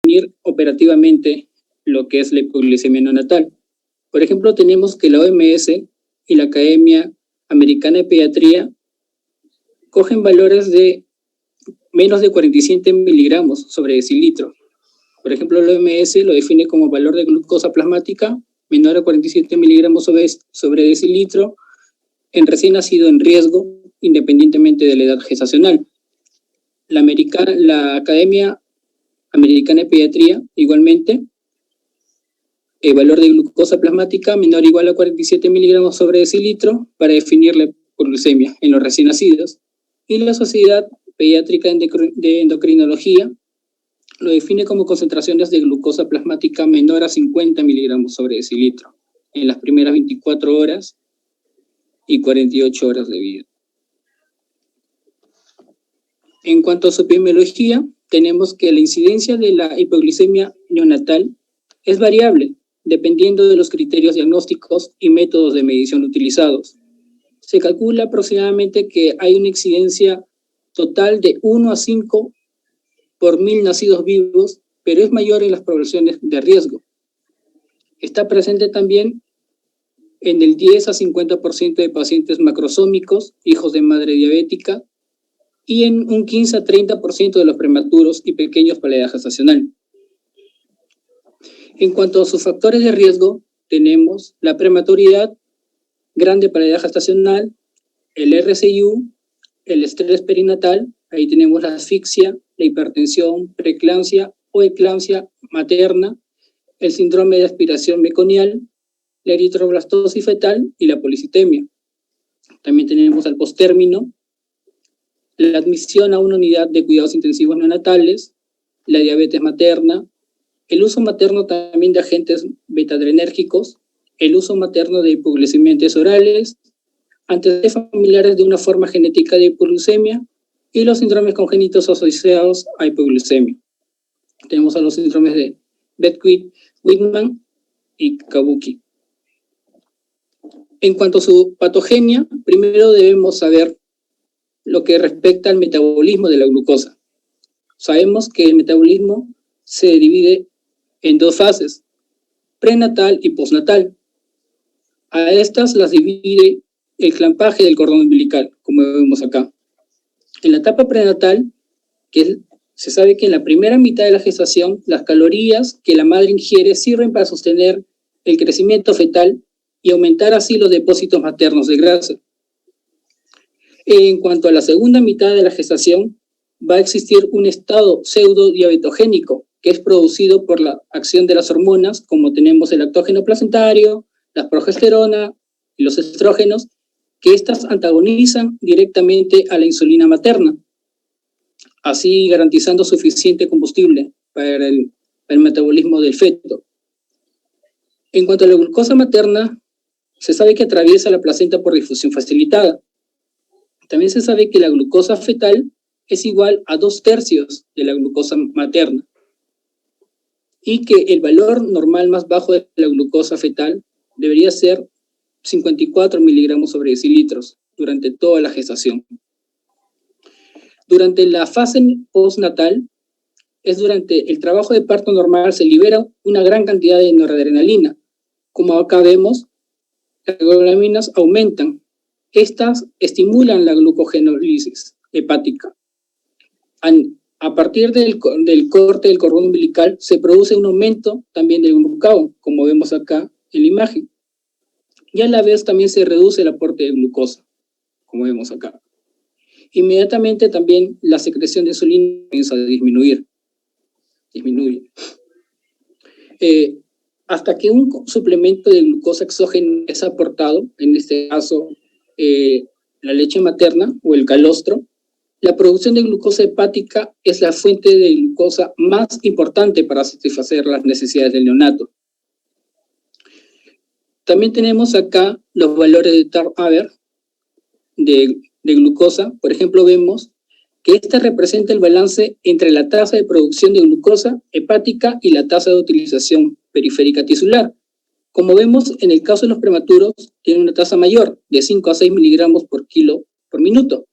definir operativamente lo que es la hipoglucemia neonatal. Por ejemplo, tenemos que la OMS y la Academia Americana de Pediatría cogen valores de menos de 47 miligramos sobre decilitro. Por ejemplo, la OMS lo define como valor de glucosa plasmática menor a 47 miligramos sobre decilitro en recién nacido en riesgo, independientemente de la edad gestacional. La Academia Americana de Pediatría, igualmente, el valor de glucosa plasmática menor o igual a 47 miligramos sobre decilitro para definir la hipoglucemia en los recién nacidos. Y la Sociedad Pediátrica de Endocrinología lo define como concentraciones de glucosa plasmática menor a 50 miligramos sobre decilitro en las primeras 24 horas y 48 horas de vida. En cuanto a su epidemiología, tenemos que la incidencia de la hipoglucemia neonatal es variable, dependiendo de los criterios diagnósticos y métodos de medición utilizados. Se calcula aproximadamente que hay una incidencia total de 1 a 5 por 1000 nacidos vivos, pero es mayor en las poblaciones de riesgo. Está presente también en el 10 a 50% de pacientes macrosómicos, hijos de madre diabética, y en un 15 a 30% de los prematuros y pequeños para la edad gestacional. En cuanto a sus factores de riesgo, tenemos la prematuridad grande para la edad gestacional, el RCIU, el estrés perinatal, ahí tenemos la asfixia, la hipertensión, preeclampsia o eclampsia materna, el síndrome de aspiración meconial, la eritroblastosis fetal y la policitemia. También tenemos al postérmino, la admisión a una unidad de cuidados intensivos neonatales, la diabetes materna, el uso materno también de agentes beta-adrenérgicos, el uso materno de hipoglucemiantes orales, antecedentes familiares de una forma genética de hipoglucemia y los síndromes congénitos asociados a hipoglucemia. Tenemos a los síndromes de Beckwith-Whitman y Kabuki. En cuanto a su patogenia, primero debemos saber lo que respecta al metabolismo de la glucosa. Sabemos que el metabolismo se divide en dos fases, prenatal y postnatal. A estas las divide el clampaje del cordón umbilical, como vemos acá. En la etapa prenatal, se sabe que en la primera mitad de la gestación, las calorías que la madre ingiere sirven para sostener el crecimiento fetal y aumentar así los depósitos maternos de grasa. En cuanto a la segunda mitad de la gestación, va a existir un estado pseudo-diabetogénico, que es producido por la acción de las hormonas, como tenemos el lactógeno placentario, la progesterona y los estrógenos, que estas antagonizan directamente a la insulina materna, así garantizando suficiente combustible para el metabolismo del feto. En cuanto a la glucosa materna, se sabe que atraviesa la placenta por difusión facilitada. También se sabe que la glucosa fetal es igual a 2/3 de la glucosa materna y que el valor normal más bajo de la glucosa fetal debería ser 54 miligramos sobre decilitros durante toda la gestación. Durante la fase postnatal, durante el trabajo de parto normal, se libera una gran cantidad de noradrenalina. Como acá vemos, las glutaminas aumentan. Estas estimulan la glucogenólisis hepática. A partir del corte del cordón umbilical se produce un aumento también del glucagón, como vemos acá en la imagen. Y a la vez también se reduce el aporte de glucosa, como vemos acá. Inmediatamente también la secreción de insulina comienza a disminuye. Hasta que un suplemento de glucosa exógeno es aportado, en este caso la leche materna o el calostro, la producción de glucosa hepática es la fuente de glucosa más importante para satisfacer las necesidades del neonato. También tenemos acá los valores de TARP-Haber de glucosa. Por ejemplo, vemos que esta representa el balance entre la tasa de producción de glucosa hepática y la tasa de utilización periférica tisular. Como vemos, en el caso de los prematuros, tiene una tasa mayor, de 5 a 6 miligramos por kilo por minuto,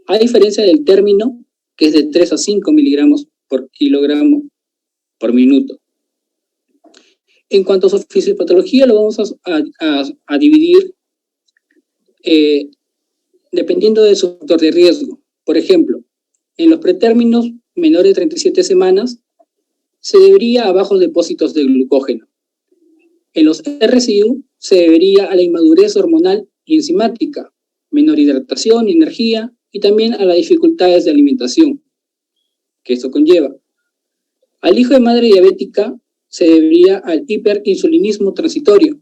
a diferencia del término, que es de 3 a 5 miligramos por kilogramo por minuto. En cuanto a su fisiopatología, lo vamos a dividir dependiendo de su factor de riesgo. Por ejemplo, en los pretérminos menores de 37 semanas se debería a bajos depósitos de glucógeno. En los RCU se debería a la inmadurez hormonal y enzimática, menor hidratación y energía, y también a las dificultades de alimentación que esto conlleva. Al hijo de madre diabética se debería al hiperinsulinismo transitorio.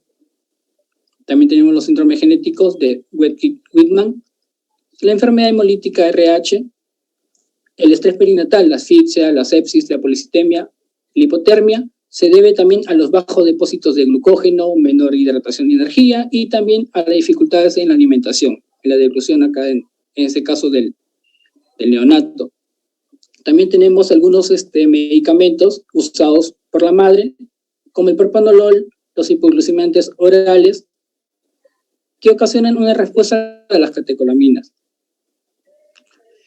También tenemos los síndromes genéticos de Wettig-Whitman, la enfermedad hemolítica RH, el estrés perinatal, la asfixia, la sepsis, la policitemia, la hipotermia, se debe también a los bajos depósitos de glucógeno, menor hidratación y energía, y también a las dificultades en la alimentación, en la deglución acá en este caso del neonato. También tenemos algunos medicamentos usados por la madre, como el propranolol, los hipoglucemiantes orales, que ocasionan una respuesta a las catecolaminas.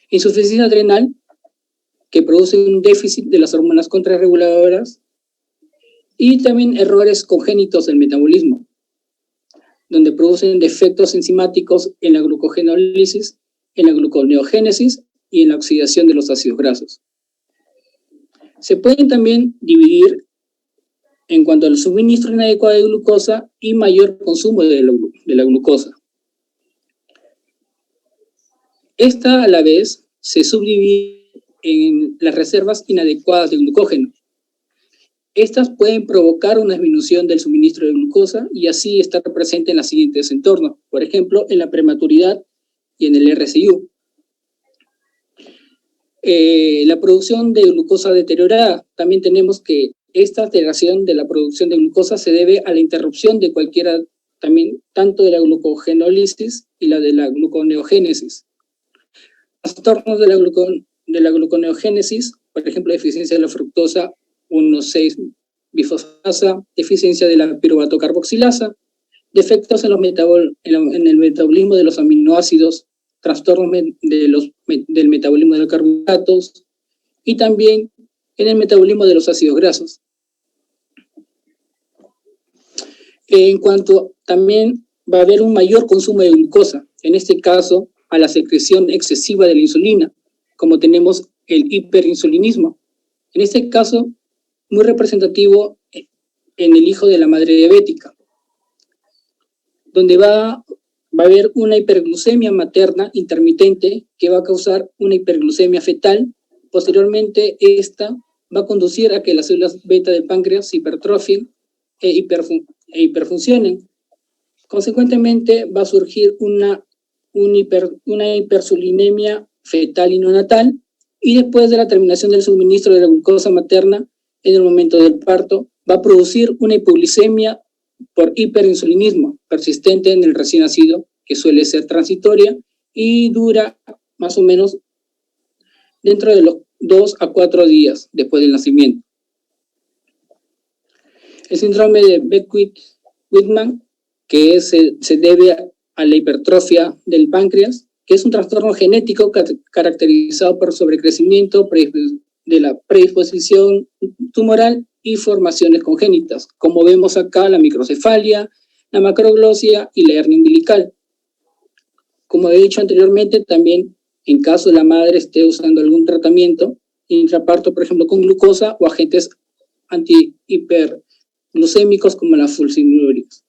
Insuficiencia adrenal, que produce un déficit de las hormonas contrarreguladoras, y también errores congénitos del metabolismo, donde producen defectos enzimáticos en la glucogenólisis, en la gluconeogénesis y en la oxidación de los ácidos grasos. Se pueden también dividir en cuanto al suministro inadecuado de glucosa y mayor consumo de la glucosa. Esta, a la vez, se subdivide en las reservas inadecuadas de glucógeno. Estas pueden provocar una disminución del suministro de glucosa y así estar presente en los siguientes entornos, por ejemplo, en la prematuridad y en el RCU. La producción de glucosa deteriorada. También tenemos que esta alteración de la producción de glucosa se debe a la interrupción de cualquiera, también tanto de la glucogenólisis y la de la gluconeogénesis. Trastornos de la gluconeogénesis, por ejemplo, deficiencia de la fructosa 1,6-bifosfasa, deficiencia de la piruvato carboxilasa, defectos en el metabolismo de los aminoácidos, trastornos del metabolismo de los carbohidratos y también en el metabolismo de los ácidos grasos. En cuanto también va a haber un mayor consumo de glucosa, en este caso a la secreción excesiva de la insulina, como tenemos el hiperinsulinismo. En este caso, muy representativo en el hijo de la madre diabética, donde va a haber una hiperglucemia materna intermitente que va a causar una hiperglucemia fetal. Posteriormente, esta va a conducir a que las células beta del páncreas se hipertrofien e hiperfuncionen. Consecuentemente, va a surgir una hipersulinemia fetal y neonatal, y después de la terminación del suministro de la glucosa materna en el momento del parto, va a producir una hipoglicemia por hiperinsulinismo persistente en el recién nacido, que suele ser transitoria y dura más o menos dentro de los 2 a 4 días después del nacimiento. El síndrome de Beckwith-Whitman, que se debe a la hipertrofia del páncreas, que es un trastorno genético caracterizado por sobrecrecimiento de la predisposición tumoral y formaciones congénitas, como vemos acá la microcefalia, la macroglosia y la hernia umbilical. Como he dicho anteriormente, también en caso de la madre esté usando algún tratamiento intraparto, por ejemplo, con glucosa o agentes antihiperglucémicos como la sulfonilureas.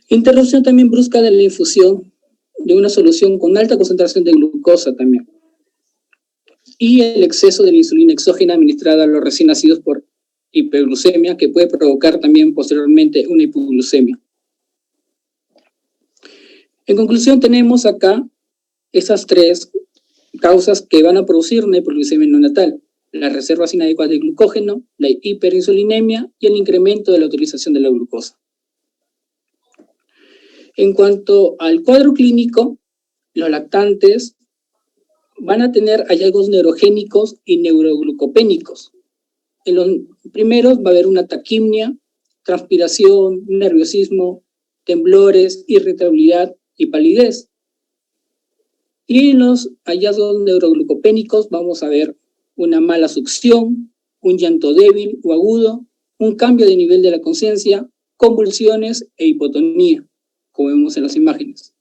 Interrupción también brusca de la infusión de una solución con alta concentración de glucosa también. Y el exceso de la insulina exógena administrada a los recién nacidos por hiperglucemia, que puede provocar también posteriormente una hipoglucemia. En conclusión, tenemos acá esas 3 causas que van a producir una hipoglucemia neonatal: las reservas inadecuadas de glucógeno, la hiperinsulinemia y el incremento de la utilización de la glucosa. En cuanto al cuadro clínico, los lactantes van a tener hallazgos neurogénicos y neuroglucopénicos. En los primeros va a haber una taquimia, transpiración, nerviosismo, temblores, irritabilidad y palidez. Y en los hallazgos neuroglucopénicos vamos a ver una mala succión, un llanto débil o agudo, un cambio de nivel de la conciencia, convulsiones e hipotonía, como vemos en las imágenes.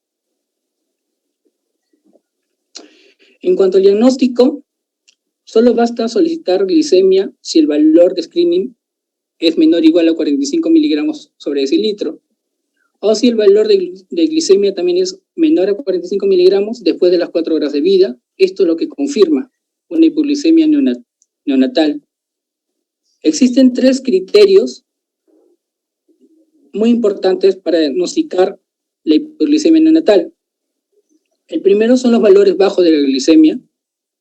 En cuanto al diagnóstico, solo basta solicitar glicemia si el valor de screening es menor o igual a 45 miligramos sobre decilitro, o si el valor de glicemia también es menor a 45 miligramos después de las 4 horas de vida. Esto es lo que confirma una hipoglicemia neonatal. Existen 3 criterios muy importantes para diagnosticar la hipoglicemia neonatal. El primero son los valores bajos de la glicemia,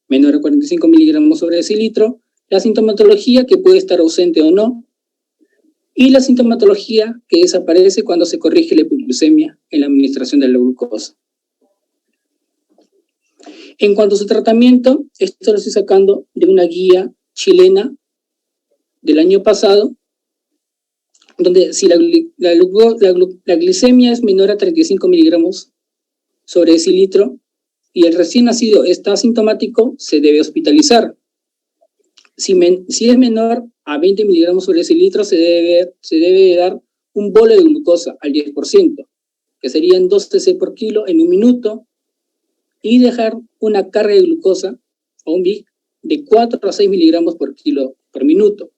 menor a 45 miligramos sobre decilitro, la sintomatología que puede estar ausente o no, y la sintomatología que desaparece cuando se corrige la hipoglucemia en la administración de la glucosa. En cuanto a su tratamiento, esto lo estoy sacando de una guía chilena del año pasado, donde si la glicemia es menor a 35 miligramos sobre decilitro y el recién nacido está asintomático, se debe hospitalizar. Si es menor a 20 miligramos sobre decilitro, se debe dar un bolo de glucosa al 10%, que serían 2 cc por kilo en un minuto, y dejar una carga de glucosa, o un BIC, de 4 a 6 miligramos por kilo por minuto,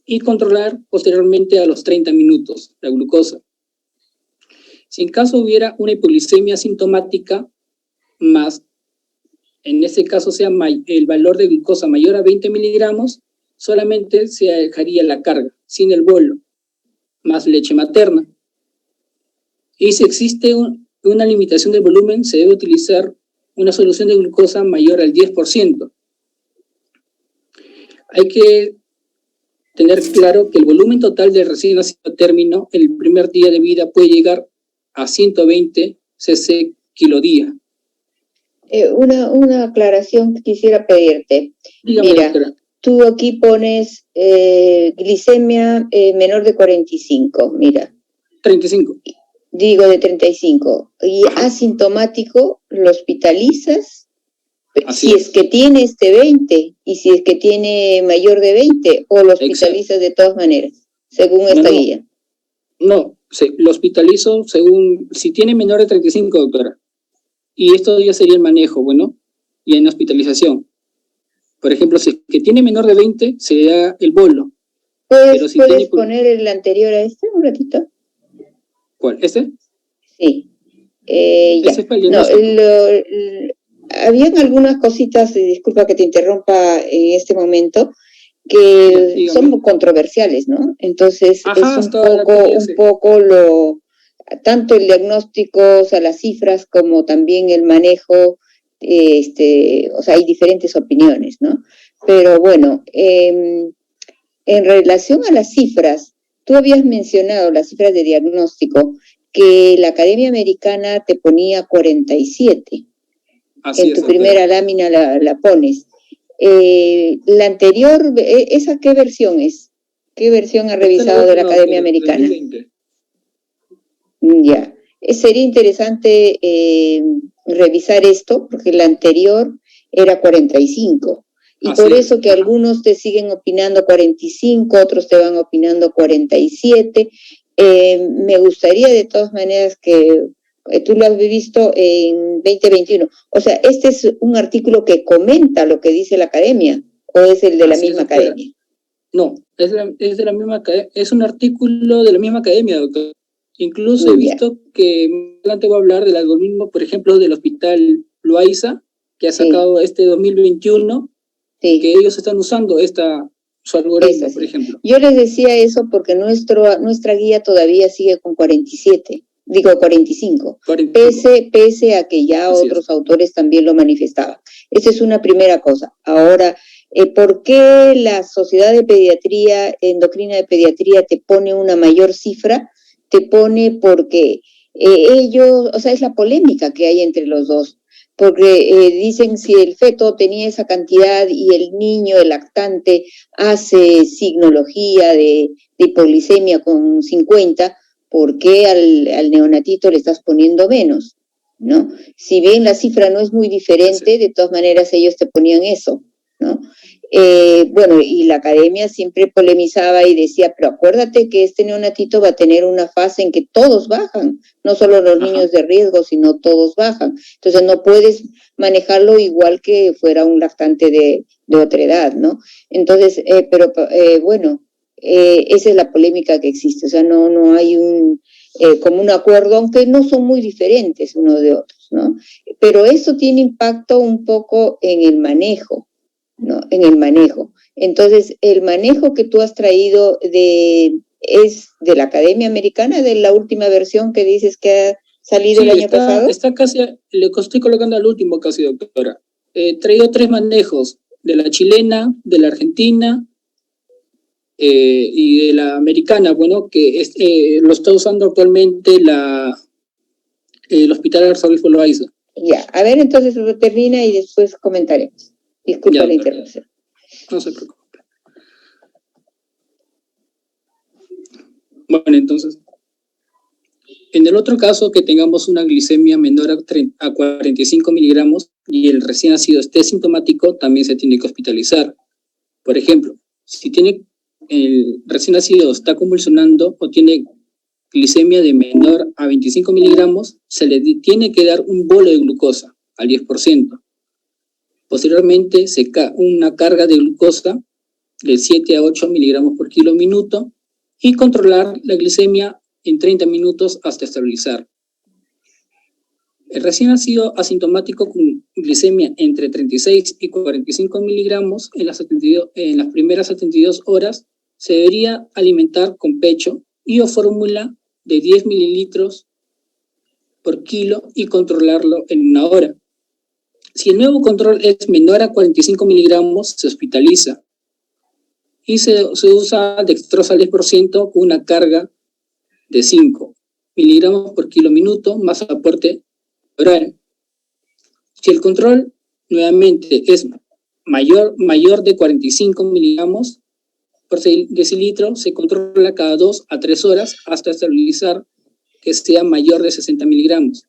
y controlar posteriormente a los 30 minutos la glucosa. Si en caso hubiera una hipoglicemia sintomática, más en este caso sea el valor de glucosa mayor a 20 miligramos, solamente se dejaría la carga, sin el bolo, más leche materna. Y si existe una limitación del volumen, se debe utilizar una solución de glucosa mayor al 10%. Hay que tener claro que el volumen total del recién nacido a término en el primer día de vida puede llegar a 120 cc kilodía. Una aclaración que quisiera pedirte. Dígame, mira, doctora. Tú aquí pones glicemia menor de 45, mira. 35. Digo de 35. Y asintomático, lo hospitalizas Así si es que tiene 20 y si es que tiene mayor de 20, o lo hospitalizas de todas maneras, según esta guía. No, lo hospitalizo según, si tiene menor de 35, doctora. Y esto ya sería el manejo, bueno, y en hospitalización. Por ejemplo, si es que tiene menor de 20, se le da el bolo. ¿Puedes poner el anterior a este un ratito? ¿Cuál? ¿Este? Sí. Ya. Es habían algunas cositas, disculpa que te interrumpa en este momento, que son controversiales, ¿no? Entonces, es un poco tanto el diagnóstico, o sea, las cifras, como también el manejo, o sea, hay diferentes opiniones, ¿no? Pero bueno, en relación a las cifras, tú habías mencionado las cifras de diagnóstico, que la Academia Americana te ponía 47. En tu primera lámina la pones. La anterior, ¿esa qué versión es? ¿Qué versión ha revisado de la Academia Americana? 2020. Ya. Sería interesante revisar esto, porque la anterior era 45. Y por eso que algunos te siguen opinando 45, otros te van opinando 47. Me gustaría de todas maneras que tú lo has visto en 2021. O sea, ¿este es un artículo que comenta lo que dice la academia o es el de la misma academia? No, es de la misma academia, es un artículo de la misma academia, doctor. Incluso he visto que adelante voy a hablar del algoritmo, por ejemplo, del Hospital Loaiza, que ha sacado este 2021, que ellos están usando su algoritmo, por ejemplo. Yo les decía eso porque nuestra guía todavía sigue con 47. Digo 45, pese a que ya otros autores también lo manifestaban. Esa es una primera cosa. Ahora, ¿por qué la Sociedad de Pediatría, Endocrina de Pediatría, te pone una mayor cifra? Te pone porque ellos, o sea, es la polémica que hay entre los dos, porque dicen si el feto tenía esa cantidad y el niño, el lactante, hace signología de hipoglicemia con 50, ¿por qué al neonatito le estás poniendo menos? ¿No? Si bien la cifra no es muy diferente, de todas maneras ellos te ponían eso, ¿no? Bueno, y la academia siempre polemizaba y decía, pero acuérdate que este neonatito va a tener una fase en que todos bajan, no solo los niños de riesgo, sino todos bajan. Entonces no puedes manejarlo igual que fuera un lactante de otra edad, ¿no? Entonces, bueno, esa es la polémica que existe, o sea, no hay como un acuerdo, aunque no son muy diferentes unos de otros, ¿no? Pero eso tiene impacto un poco en el manejo, ¿no? En el manejo. Entonces, el manejo que tú has traído es de la Academia Americana, de la última versión que dices que ha salido el año pasado. Está casi, le estoy colocando al último casi, doctora. He traído 3 manejos, de la chilena, de la argentina y de la americana, bueno, que lo está usando actualmente el Hospital Arzobispo Loaiza. Ya, a ver, entonces lo termina y después comentaremos. Disculpa la interrupción. No se preocupe. Bueno, entonces, en el otro caso que tengamos una glicemia menor a 45 miligramos y el recién nacido esté sintomático, también se tiene que hospitalizar. Por ejemplo, si el recién nacido está convulsionando o tiene glicemia de menor a 25 miligramos, se le tiene que dar un bolo de glucosa al 10%. Posteriormente, una carga de glucosa de 7 a 8 miligramos por kilo minuto y controlar la glicemia en 30 minutos hasta estabilizar. El recién nacido asintomático con glicemia entre 36 y 45 miligramos en las primeras 72 horas se debería alimentar con pecho y o fórmula de 10 mililitros por kilo y controlarlo en 1 hora. Si el nuevo control es menor a 45 miligramos, se hospitaliza y se usa dextrosa al 10% con una carga de 5 miligramos por kilo minuto más aporte oral. Si el control nuevamente es mayor de 45 miligramos por decilitro, se controla cada 2 a 3 horas hasta estabilizar que sea mayor de 60 miligramos.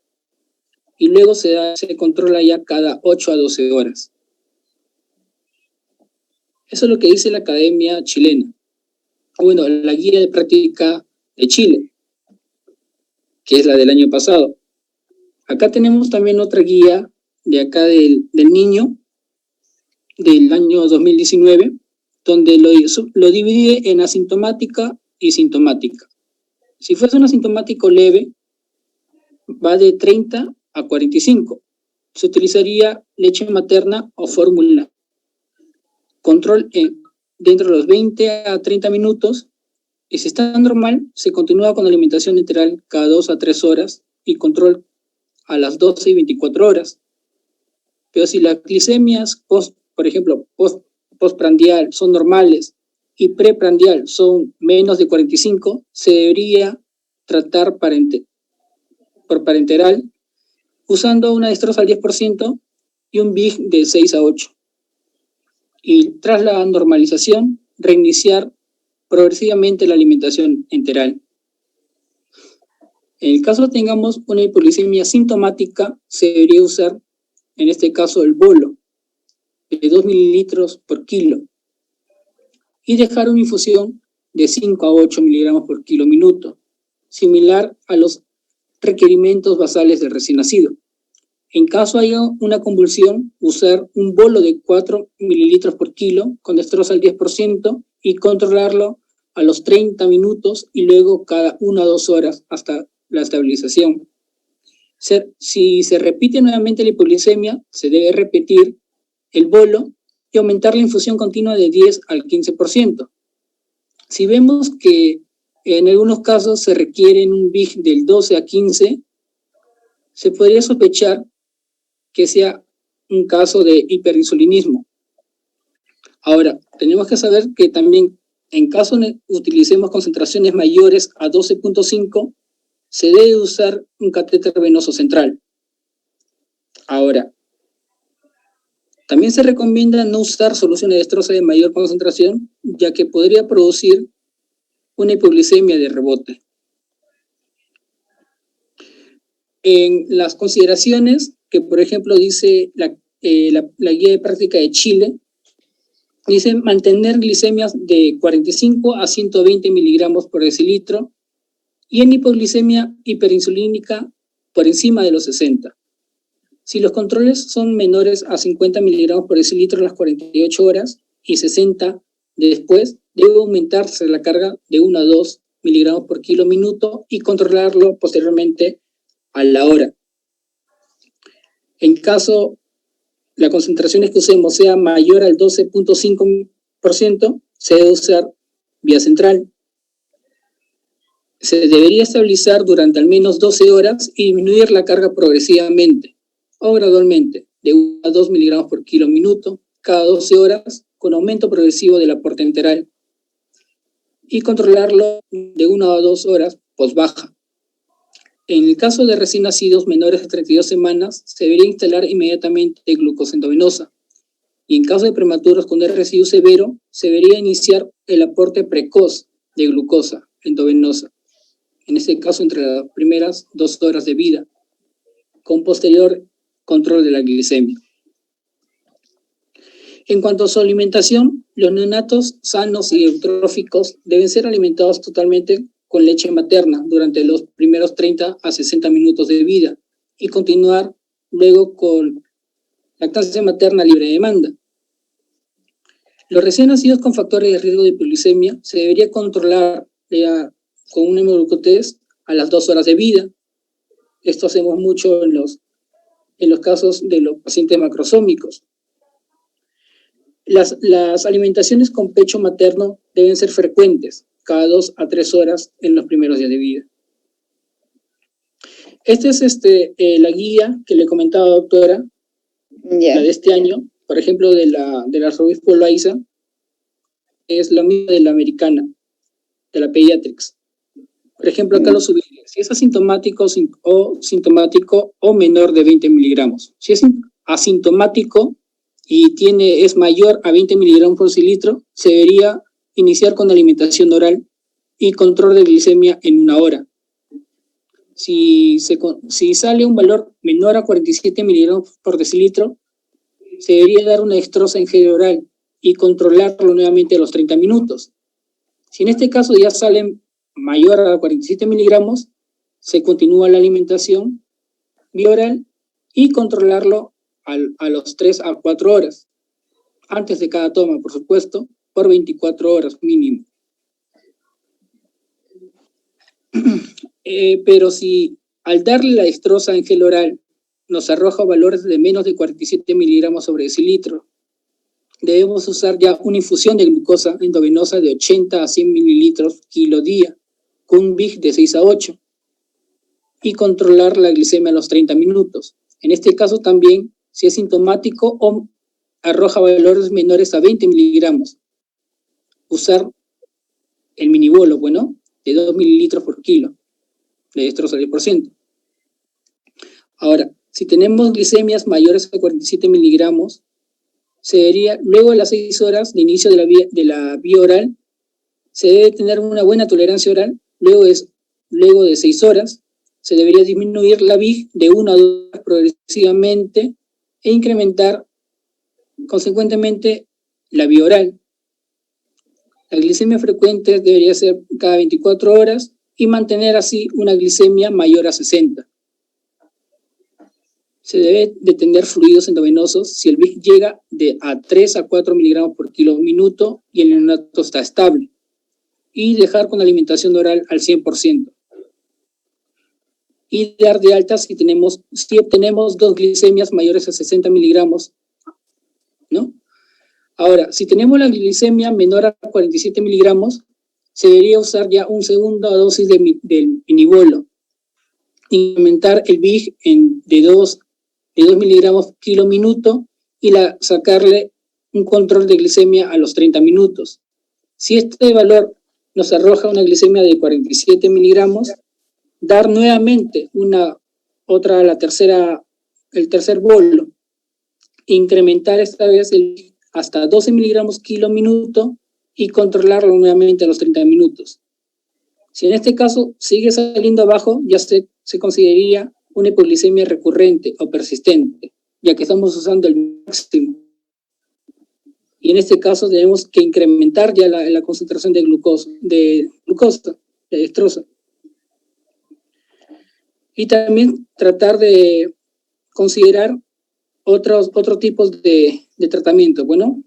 Y luego se controla ya cada 8 a 12 horas. Eso es lo que dice la Academia Chilena. Bueno, la guía de práctica de Chile, que es la del año pasado. Acá tenemos también otra guía de acá del niño, del año 2019, donde lo divide en asintomática y sintomática. Si fuese un asintomático leve, va de 30 a 45. Se utilizaría leche materna o fórmula. Control dentro de los 20 a 30 minutos. Y si está normal, se continúa con alimentación enteral cada 2 a 3 horas y control a las 12 y 24 horas. Pero si las glicemias, por ejemplo, postprandial son normales y preprandial son menos de 45, se debería tratar por parenteral usando una dextrosa al 10% y un BIG de 6 a 8. Y tras la normalización, reiniciar progresivamente la alimentación enteral. En el caso tengamos una hipoglicemia sintomática, se debería usar, en este caso, el bolo de 2 mililitros por kilo y dejar una infusión de 5 a 8 miligramos por kilo minuto, similar a los requerimientos basales del recién nacido. En caso haya una convulsión, usar un bolo de 4 mililitros por kilo con dextrosa al 10% y controlarlo a los 30 minutos y luego cada 1 a 2 horas hasta la estabilización. Si se repite nuevamente la hipoglicemia, se debe repetir el bolo y aumentar la infusión continua de 10 al 15%. Si vemos que en algunos casos se requiere un BIG del 12 a 15, se podría sospechar que sea un caso de hiperinsulinismo. Ahora, tenemos que saber que también en caso utilicemos concentraciones mayores a 12.5, se debe usar un catéter venoso central. Ahora, también se recomienda no usar solución de dextrosa de mayor concentración, ya que podría producir una hipoglicemia de rebote. En las consideraciones que, por ejemplo, dice la guía de práctica de Chile, Dice mantener glicemias de 45 a 120 miligramos por decilitro y en hipoglicemia hiperinsulínica por encima de los 60. Si los controles son menores a 50 miligramos por decilitro en las 48 horas y 60 después, debe aumentarse la carga de 1 a 2 miligramos por kilo minuto y controlarlo posteriormente a la hora. En caso la concentración que usemos sea mayor al 12.5%, se debe usar vía central. Se debería estabilizar durante al menos 12 horas y disminuir la carga progresivamente o gradualmente de 1 a 2 miligramos por kilo minuto cada 12 horas con aumento progresivo del aporte enteral y controlarlo de 1 a 2 horas post-baja. En el caso de recién nacidos menores de 32 semanas, se debería instalar inmediatamente glucosa endovenosa. Y en caso de prematuros con residuo severo, se debería iniciar el aporte precoz de glucosa endovenosa. En este caso, entre las primeras 2 horas de vida, con posterior control de la glicemia. En cuanto a su alimentación, los neonatos sanos y eutróficos deben ser alimentados totalmente con leche materna durante los primeros 30 a 60 minutos de vida y continuar luego con lactancia materna libre de demanda. Los recién nacidos con factores de riesgo de hipoglicemia se debería controlar con un hemoglucotest a las 2 horas de vida. Esto hacemos mucho en los casos de los pacientes macrosómicos. Las alimentaciones con pecho materno deben ser frecuentes, cada 2 a 3 horas en los primeros días de vida. Esta es la guía que le comentaba, doctora, la de este año, por ejemplo, de la arzobispo Loaiza, es la misma de la americana, de la Pediatrics. Por ejemplo, acá lo subí, si es asintomático o sintomático o menor de 20 miligramos. Si es asintomático y es mayor a 20 miligramos por decilitro, se debería iniciar con alimentación oral y control de glicemia en 1 hora. Si sale un valor menor a 47 miligramos por decilitro, se debería dar una dextrosa en gel oral y controlarlo nuevamente a los 30 minutos. Si en este caso ya sale mayor a 47 miligramos, se continúa la alimentación vía oral y controlarlo a los 3 a 4 horas, antes de cada toma, por supuesto, por 24 horas mínimo. Pero si al darle la dextrosa en gel oral nos arroja valores de menos de 47 miligramos sobre decilitro, debemos usar ya una infusión de glucosa endovenosa de 80 a 100 mililitros kilo día, con un VIG de 6 a 8, y controlar la glicemia a los 30 minutos. En este caso también, si es sintomático o arroja valores menores a 20 miligramos, usar el minibolo, de 2 mililitros por kilo de dextrosa 10%. Ahora, si tenemos glicemias mayores a 47 miligramos, se debería, luego de las 6 horas de inicio de la vía oral, se debe tener una buena tolerancia oral. Luego de 6 horas, se debería disminuir la VIG de 1 a 2 horas progresivamente e incrementar consecuentemente la vía oral. La glicemia frecuente debería ser cada 24 horas y mantener así una glicemia mayor a 60. Se debe detener fluidos endovenosos si el VIG llega a 3 a 4 miligramos por kilo minuto y el neonato está estable. Y dejar con alimentación oral al 100%. Y dar de alta si obtenemos 2 glicemias mayores a 60 miligramos, ¿no? Ahora, si tenemos la glicemia menor a 47 miligramos, se debería usar ya una segunda dosis del minibolo. Incrementar el VIG de 2 miligramos kilo minuto y sacarle un control de glicemia a los 30 minutos. Si este valor nos arroja una glicemia de 47 miligramos, dar nuevamente el tercer bolo, incrementar esta vez hasta 12 miligramos kilo minuto y controlarlo nuevamente a los 30 minutos. Si en este caso sigue saliendo abajo, ya se consideraría una hipoglicemia recurrente o persistente, ya que estamos usando el máximo. y en este caso tenemos que incrementar ya la concentración de glucosa, de dextrosa. Y también tratar de considerar otros tipos de tratamiento, bueno.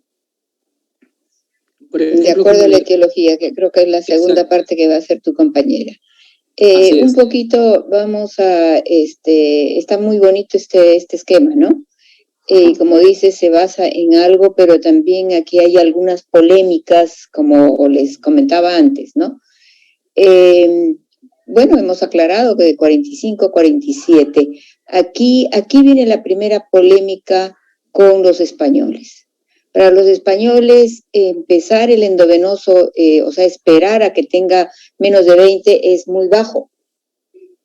Por ejemplo, de acuerdo a la etiología, que creo que es la segunda parte que va a hacer tu compañera. Un poquito vamos a, está muy bonito este esquema, ¿no? Como dices, se basa en algo, pero también aquí hay algunas polémicas, como les comentaba antes, ¿no? Bueno, hemos aclarado que de 45 a 47. Aquí viene la primera polémica con los españoles. Para los españoles, empezar el endovenoso, o sea, esperar a que tenga menos de 20 es muy bajo.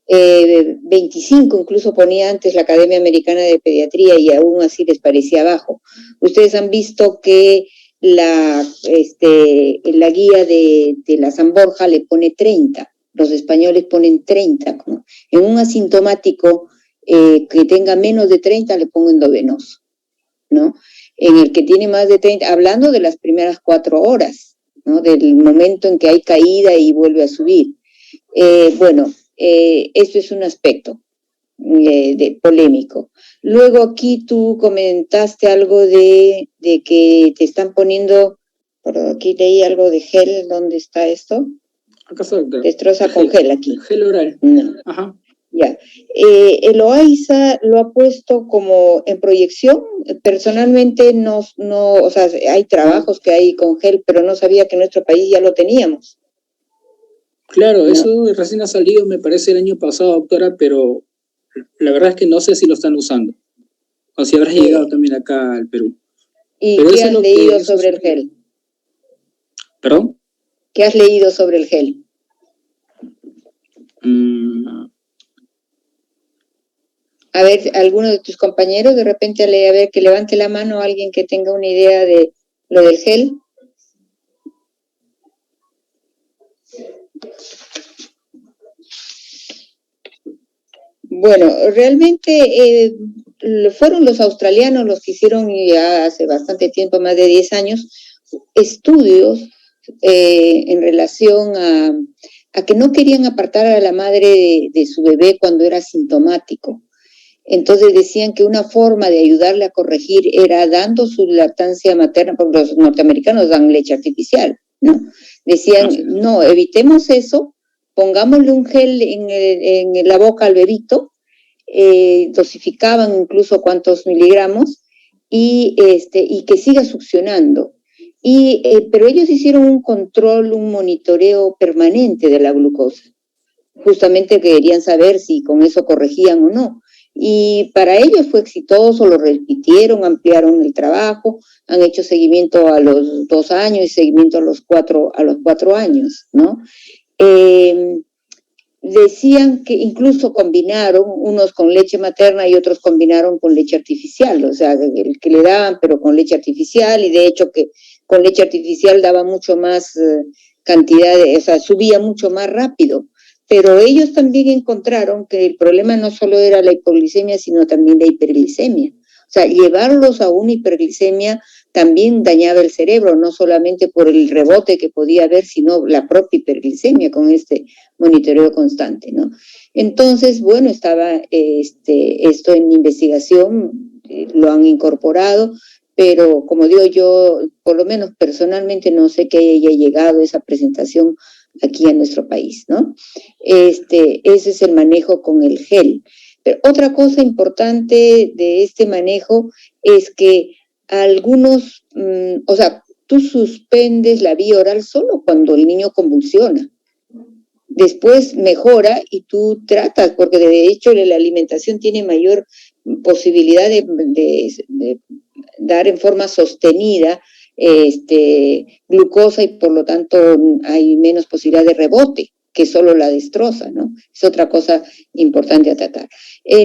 25 incluso ponía antes la Academia Americana de Pediatría y aún así les parecía bajo. Ustedes han visto que la guía de la San Borja le pone 30, los españoles ponen 30. ¿No? En un asintomático que tenga menos de 30 le pongo endovenoso, ¿no? En el que tiene más de 30, hablando de las primeras 4 horas, ¿no? Del momento en que hay caída y vuelve a subir. Esto es un aspecto polémico. Luego aquí tú comentaste algo de que te están poniendo, por aquí leí algo de gel, ¿dónde está esto? Acá está, doctor. Destroza con gel aquí. Gel oral. No. Ajá. Ya. El OAISA lo ha puesto como en proyección. Personalmente no, o sea, hay trabajos que hay con gel, pero no sabía que en nuestro país ya lo teníamos. Claro, ¿no? Eso recién ha salido, me parece, el año pasado, doctora, pero la verdad es que no sé si lo están usando. O si habrá llegado también acá al Perú. ¿Y qué has leído sobre el gel? ¿Perdón? ¿Qué has leído sobre el gel? A ver, alguno de tus compañeros, de repente, a ver, que levante la mano alguien que tenga una idea de lo del gel. Bueno, realmente fueron los australianos los que hicieron ya hace bastante tiempo, más de 10 años, estudios en relación a que no querían apartar a la madre de su bebé cuando era sintomático. Entonces decían que una forma de ayudarle a corregir era dando su lactancia materna, porque los norteamericanos dan leche artificial, ¿no? Decían, no, evitemos eso, pongámosle un gel en la boca al bebito, dosificaban incluso cuántos miligramos, y que siga succionando. Pero ellos hicieron un control, un monitoreo permanente de la glucosa. Justamente querían saber si con eso corregían o no. Y para ellos fue exitoso, lo repitieron, ampliaron el trabajo, han hecho seguimiento a los 2 años y seguimiento a los 4 años, ¿no? Decían que incluso combinaron, unos con leche materna y otros combinaron con leche artificial, o sea, el que le daban, pero con leche artificial, y de hecho que con leche artificial daba mucho más cantidad, o sea, subía mucho más rápido. Pero ellos también encontraron que el problema no solo era la hipoglicemia, sino también la hiperglicemia. O sea, llevarlos a una hiperglicemia también dañaba el cerebro, no solamente por el rebote que podía haber, sino la propia hiperglicemia con este monitoreo constante, ¿no? Entonces, bueno, estaba esto en investigación, lo han incorporado, pero como digo yo, por lo menos personalmente no sé que haya llegado esa presentación aquí en nuestro país, ¿no? Ese es el manejo con el gel. Pero otra cosa importante de este manejo es que algunos, o sea, tú suspendes la vía oral solo cuando el niño convulsiona. Después mejora y tú tratas, porque de hecho la alimentación tiene mayor posibilidad de dar en forma sostenida glucosa y por lo tanto hay menos posibilidad de rebote que solo la destroza, ¿no? Es otra cosa importante a tratar.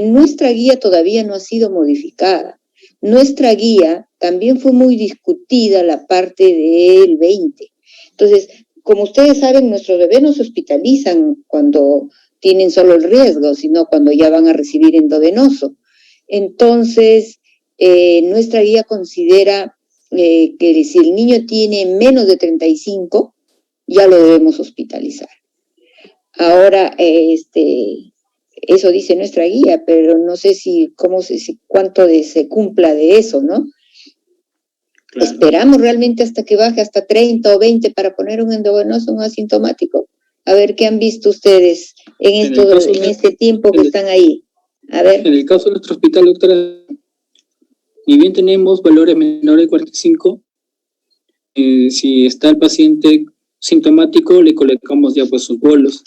Nuestra guía todavía no ha sido modificada. Nuestra guía también fue muy discutida la parte del 20. Entonces, como ustedes saben, nuestros bebés no se hospitalizan cuando tienen solo el riesgo, sino cuando ya van a recibir endovenoso. Entonces, nuestra guía considera que si el niño tiene menos de 35, ya lo debemos hospitalizar. Ahora, eso dice nuestra guía, pero no sé cuánto se cumpla de eso, ¿no? Claro. ¿Esperamos realmente hasta que baje hasta 30 o 20 para poner un endovenoso, un asintomático? A ver, ¿qué han visto ustedes en este tiempo que están ahí? A ver. En el caso de nuestro hospital, doctora, ni bien tenemos valores menores de 45, si está el paciente sintomático, le colocamos ya pues sus bolos.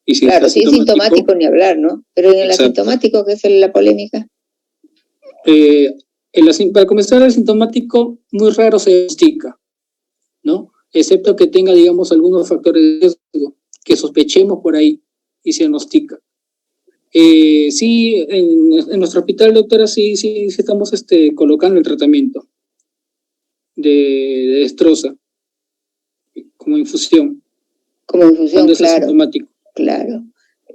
Y si claro, si es sintomático ni hablar, ¿no? Pero en el asintomático, ¿qué es la polémica? Para comenzar, el asintomático muy raro se diagnostica, ¿no? Excepto que tenga, digamos, algunos factores de riesgo que sospechemos por ahí y se diagnostica. Sí, en nuestro hospital, doctora, sí estamos colocando el tratamiento de destroza como infusión. Como infusión, claro. Asintomático. Claro.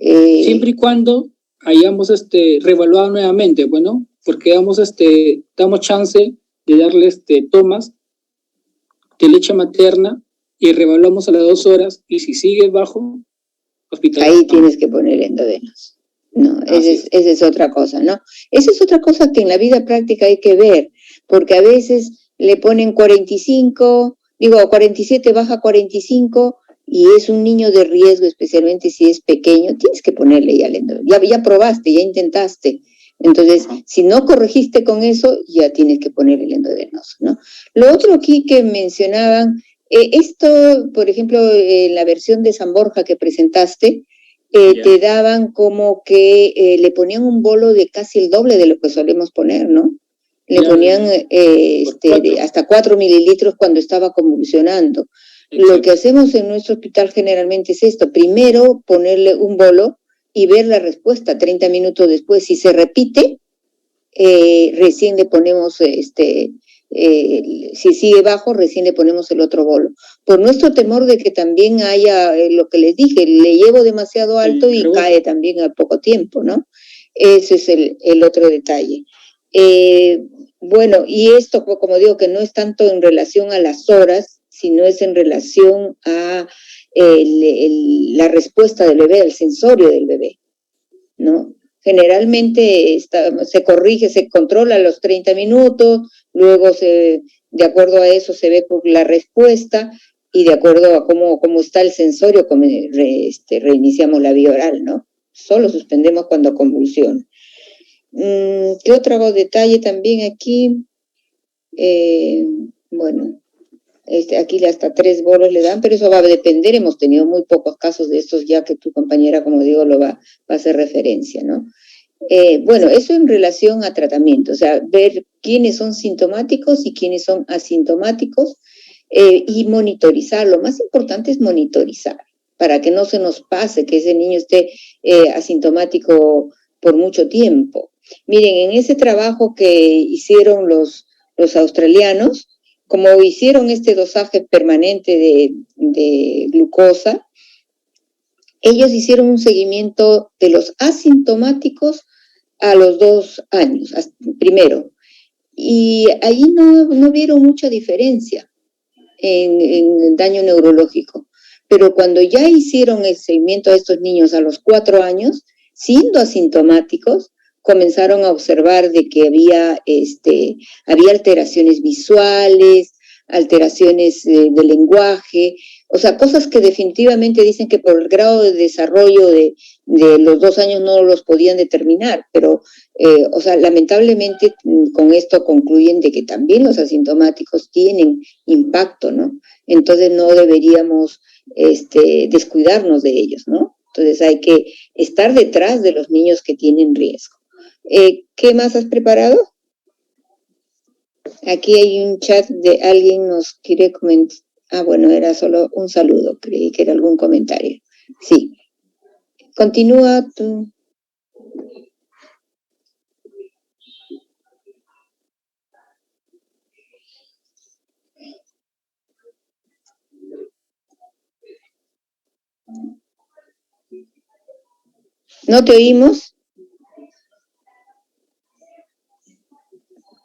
Siempre y cuando hayamos reevaluado nuevamente, bueno, porque damos chance de darle tomas de leche materna y reevaluamos a las 2 horas, y si sigue bajo, hospital. Ahí tienes que poner endovenos. No, esa es otra cosa, ¿no? Esa es otra cosa que en la vida práctica hay que ver, porque a veces le ponen 47 baja 45, y es un niño de riesgo, especialmente si es pequeño, tienes que ponerle ya el endovenoso. Ya probaste, ya intentaste. Entonces, si no corregiste con eso, ya tienes que poner el endovenoso, ¿no? Lo otro aquí que mencionaban, esto, por ejemplo, en la versión de San Borja que presentaste, te daban como que le ponían un bolo de casi el doble de lo que solemos poner, ¿no? Le ponían hasta 4 mililitros cuando estaba convulsionando. Exacto. Lo que hacemos en nuestro hospital generalmente es esto: primero ponerle un bolo y ver la respuesta 30 minutos después. Si se repite, recién le ponemos, si sigue bajo, recién le ponemos el otro bolo. Por nuestro temor de que también haya, lo que les dije, le llevo demasiado alto y cae también al poco tiempo, ¿no? Ese es el otro detalle. Bueno, y esto, como digo, que no es tanto en relación a las horas, sino es en relación a la respuesta del bebé, el sensorio del bebé, ¿no? Generalmente se corrige, se controla a los 30 minutos, luego de acuerdo a eso se ve la respuesta, y de acuerdo a cómo está el sensorio, reiniciamos la vía oral, ¿no? Solo suspendemos cuando convulsiona. ¿Qué otro detalle también aquí? Bueno, aquí hasta 3 bolos le dan, pero eso va a depender. Hemos tenido muy pocos casos de estos, ya que tu compañera, como digo, lo va a hacer referencia, ¿no? Bueno, eso en relación a tratamiento, o sea, ver quiénes son sintomáticos y quiénes son asintomáticos, y monitorizar. Lo más importante es monitorizar, para que no se nos pase que ese niño esté asintomático por mucho tiempo. Miren, en ese trabajo que hicieron los australianos, como hicieron este dosaje permanente de glucosa, ellos hicieron un seguimiento de los asintomáticos a los 2 años, primero, y allí no vieron mucha diferencia en daño neurológico. Pero cuando ya hicieron el seguimiento a estos niños a los 4 años, siendo asintomáticos, comenzaron a observar de que había alteraciones visuales, alteraciones de lenguaje, o sea, cosas que definitivamente dicen que por el grado de desarrollo de los 2 años no los podían determinar, pero, o sea, lamentablemente con esto concluyen de que también los asintomáticos tienen impacto, ¿no? Entonces no deberíamos descuidarnos de ellos, ¿no? Entonces hay que estar detrás de los niños que tienen riesgo. ¿Qué más has preparado? Aquí hay un chat de alguien nos quiere comentar. Ah, bueno, era solo un saludo, creí que era algún comentario. Sí. Continúa tú. ¿No te oímos?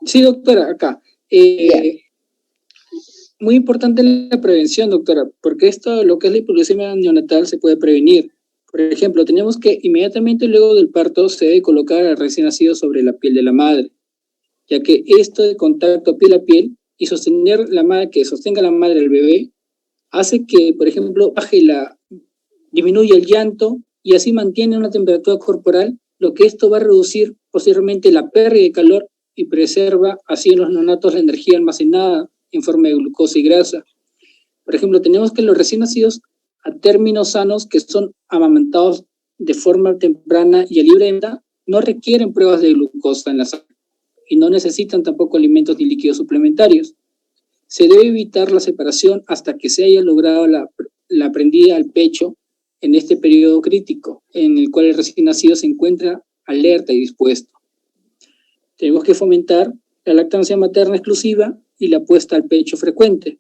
Sí, doctora, acá. muy importante la prevención, doctora, porque esto, lo que es la hipoglucemia neonatal, se puede prevenir. Por ejemplo, tenemos que inmediatamente luego del parto se debe colocar al recién nacido sobre la piel de la madre, ya que esto de contacto piel a piel y sostener la madre, que sostenga la madre al bebé, hace que, por ejemplo, disminuya el llanto y así mantiene una temperatura corporal, lo que esto va a reducir posteriormente la pérdida de calor y preserva así en los neonatos la energía almacenada en forma de glucosa y grasa. Por ejemplo, tenemos que los recién nacidos a términos sanos que son amamantados de forma temprana y a libre demanda no requieren pruebas de glucosa en la sangre y no necesitan tampoco alimentos ni líquidos suplementarios. Se debe evitar la separación hasta que se haya logrado la prendida al pecho en este periodo crítico, en el cual el recién nacido se encuentra alerta y dispuesto. Tenemos que fomentar la lactancia materna exclusiva y la puesta al pecho frecuente.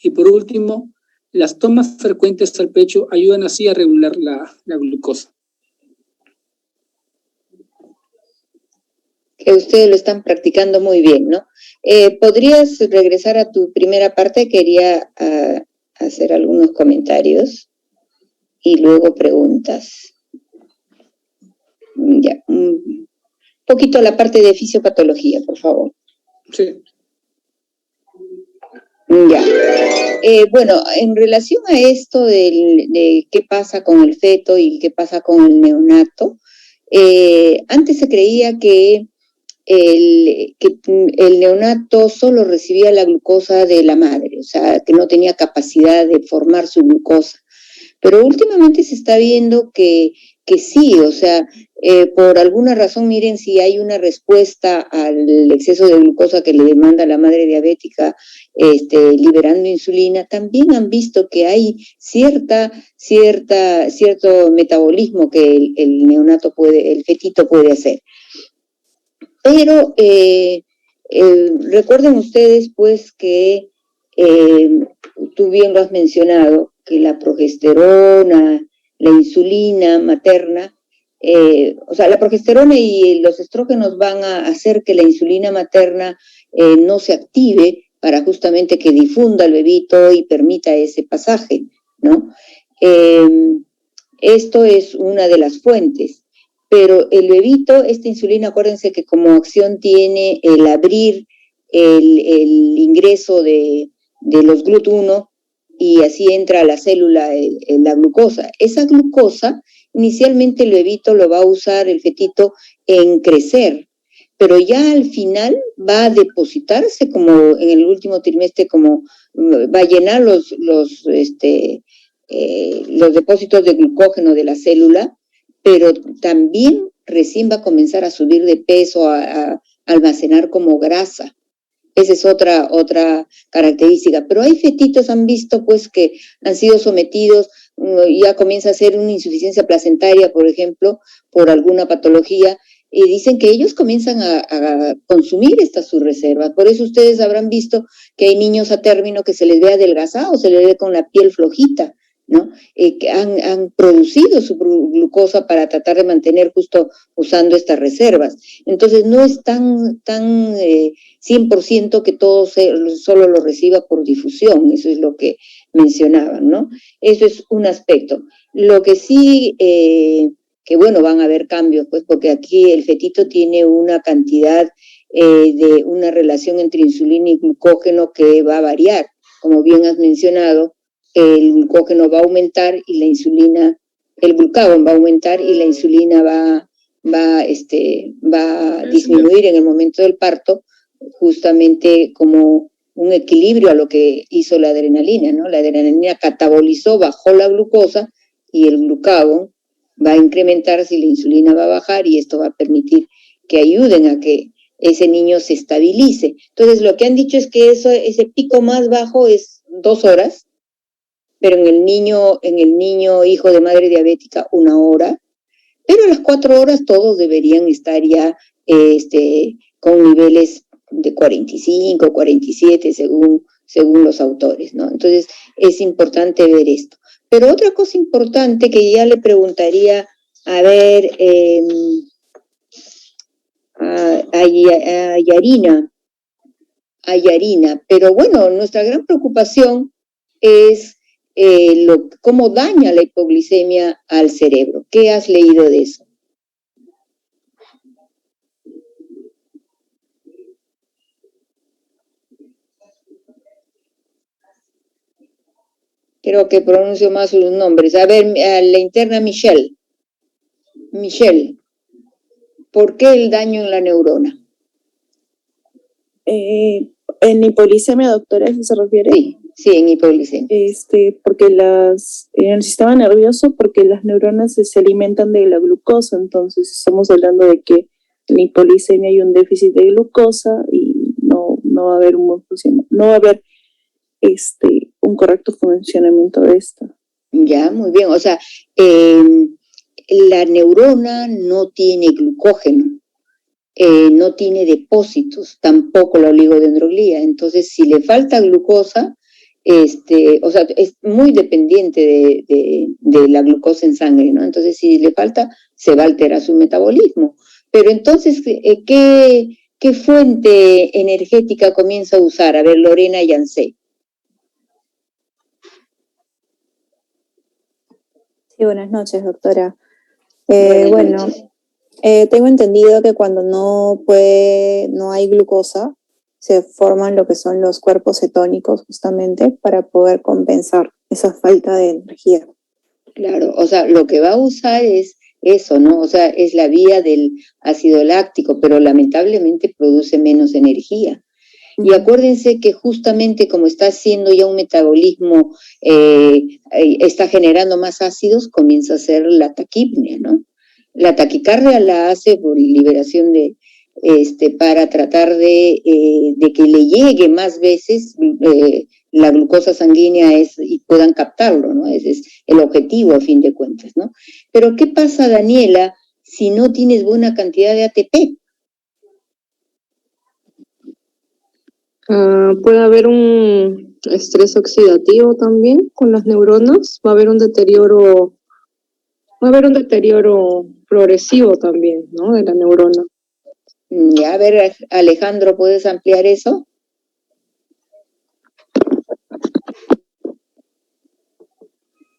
Y por último, las tomas frecuentes al pecho ayudan así a regular la glucosa. Que ustedes lo están practicando muy bien, ¿no? ¿Podrías regresar a tu primera parte? Quería hacer algunos comentarios y luego preguntas. Ya, un poquito la parte de fisiopatología, por favor. Sí. Ya. Bueno, en relación a esto de qué pasa con el feto y qué pasa con el neonato, antes se creía que el neonato solo recibía la glucosa de la madre, o sea, que no tenía capacidad de formar su glucosa. Pero últimamente se está viendo que sí, o sea, por alguna razón, miren, si hay una respuesta al exceso de glucosa que le demanda la madre diabética, liberando insulina, también han visto que hay cierto metabolismo que el neonato el fetito puede hacer. Pero recuerden ustedes, pues, que tú bien lo has mencionado, que la progesterona, la insulina materna, o sea, la progesterona y los estrógenos van a hacer que la insulina materna no se active para justamente que difunda el bebito y permita ese pasaje, ¿no? Esto es una de las fuentes. Pero el bebito, esta insulina, acuérdense que como acción tiene el abrir el ingreso de los GLUT1 y así entra a la célula la glucosa. Esa glucosa, inicialmente el bebito lo va a usar, el fetito, en crecer, pero ya al final va a depositarse como en el último trimestre, como va a llenar los depósitos de glucógeno de la célula, pero también recién va a comenzar a subir de peso, a almacenar como grasa. Esa es otra característica. Pero hay fetitos, han visto pues que han sido sometidos, ya comienza a ser una insuficiencia placentaria, por ejemplo, por alguna patología, y dicen que ellos comienzan a consumir estas sus reservas. Por eso ustedes habrán visto que hay niños a término que se les ve adelgazados, se les ve con la piel flojita, ¿no? Que han producido su glucosa para tratar de mantener justo usando estas reservas. Entonces no es tan 100% que todo solo lo reciba por difusión, eso es lo que mencionaban, ¿no? Eso es un aspecto. Lo que sí, que bueno, van a haber cambios, pues porque aquí el fetito tiene una cantidad de una relación entre insulina y glucógeno que va a variar, como bien has mencionado. El glucógeno va a aumentar y la insulina, el glucagón va a aumentar y la insulina va a disminuir en el momento del parto, justamente como un equilibrio a lo que hizo la adrenalina, ¿no? La adrenalina catabolizó, bajó la glucosa y el glucagón va a incrementarse y la insulina va a bajar y esto va a permitir que ayuden a que ese niño se estabilice. Entonces lo que han dicho es que ese pico más bajo es 2 horas, pero en el niño hijo de madre diabética 1 hora, pero a las 4 horas todos deberían estar ya con niveles de 45, 47 según los autores, ¿no? Entonces es importante ver esto. Pero otra cosa importante que ya le preguntaría, a ver, a Yarina, hay harina. Pero bueno, nuestra gran preocupación es cómo daña la hipoglicemia al cerebro. ¿Qué has leído de eso? Creo que pronuncio más los nombres. A ver, a la interna Michelle. Michelle, ¿por qué el daño en la neurona? En hipoglicemia, doctora, ¿eso se refiere? Sí, en hipoglicemia. Porque en el sistema nervioso, porque las neuronas se alimentan de la glucosa, entonces estamos hablando de que en la hipoglicemia hay un déficit de glucosa y no va a haber un buen funcionamiento, no va a haber un correcto funcionamiento de esta. Ya, muy bien. O sea, la neurona no tiene glucógeno, no tiene depósitos, tampoco la oligodendroglía. Entonces, si le falta glucosa, o sea, es muy dependiente de la glucosa en sangre, ¿no? Entonces, si le falta, se va a alterar su metabolismo. Pero entonces, ¿qué fuente energética comienza a usar? A ver, Lorena Yancé. Sí, buenas noches, doctora. Bueno, tengo entendido que cuando no hay glucosa, se forman lo que son los cuerpos cetónicos justamente para poder compensar esa falta de energía. Claro, o sea, lo que va a usar es eso, ¿no? O sea, es la vía del ácido láctico, pero lamentablemente produce menos energía. Y acuérdense que justamente como está haciendo ya un metabolismo, está generando más ácidos, comienza a ser la taquipnea, ¿no? La taquicardia la hace por liberación para tratar de que le llegue más veces la glucosa sanguínea y puedan captarlo, ¿no? Ese es el objetivo a fin de cuentas, ¿no? Pero ¿qué pasa, Daniela, si no tienes buena cantidad de ATP? Puede haber un estrés oxidativo también con las neuronas, va a haber un deterioro progresivo también, ¿no? De la neurona. Ya, a ver, Alejandro, ¿puedes ampliar eso?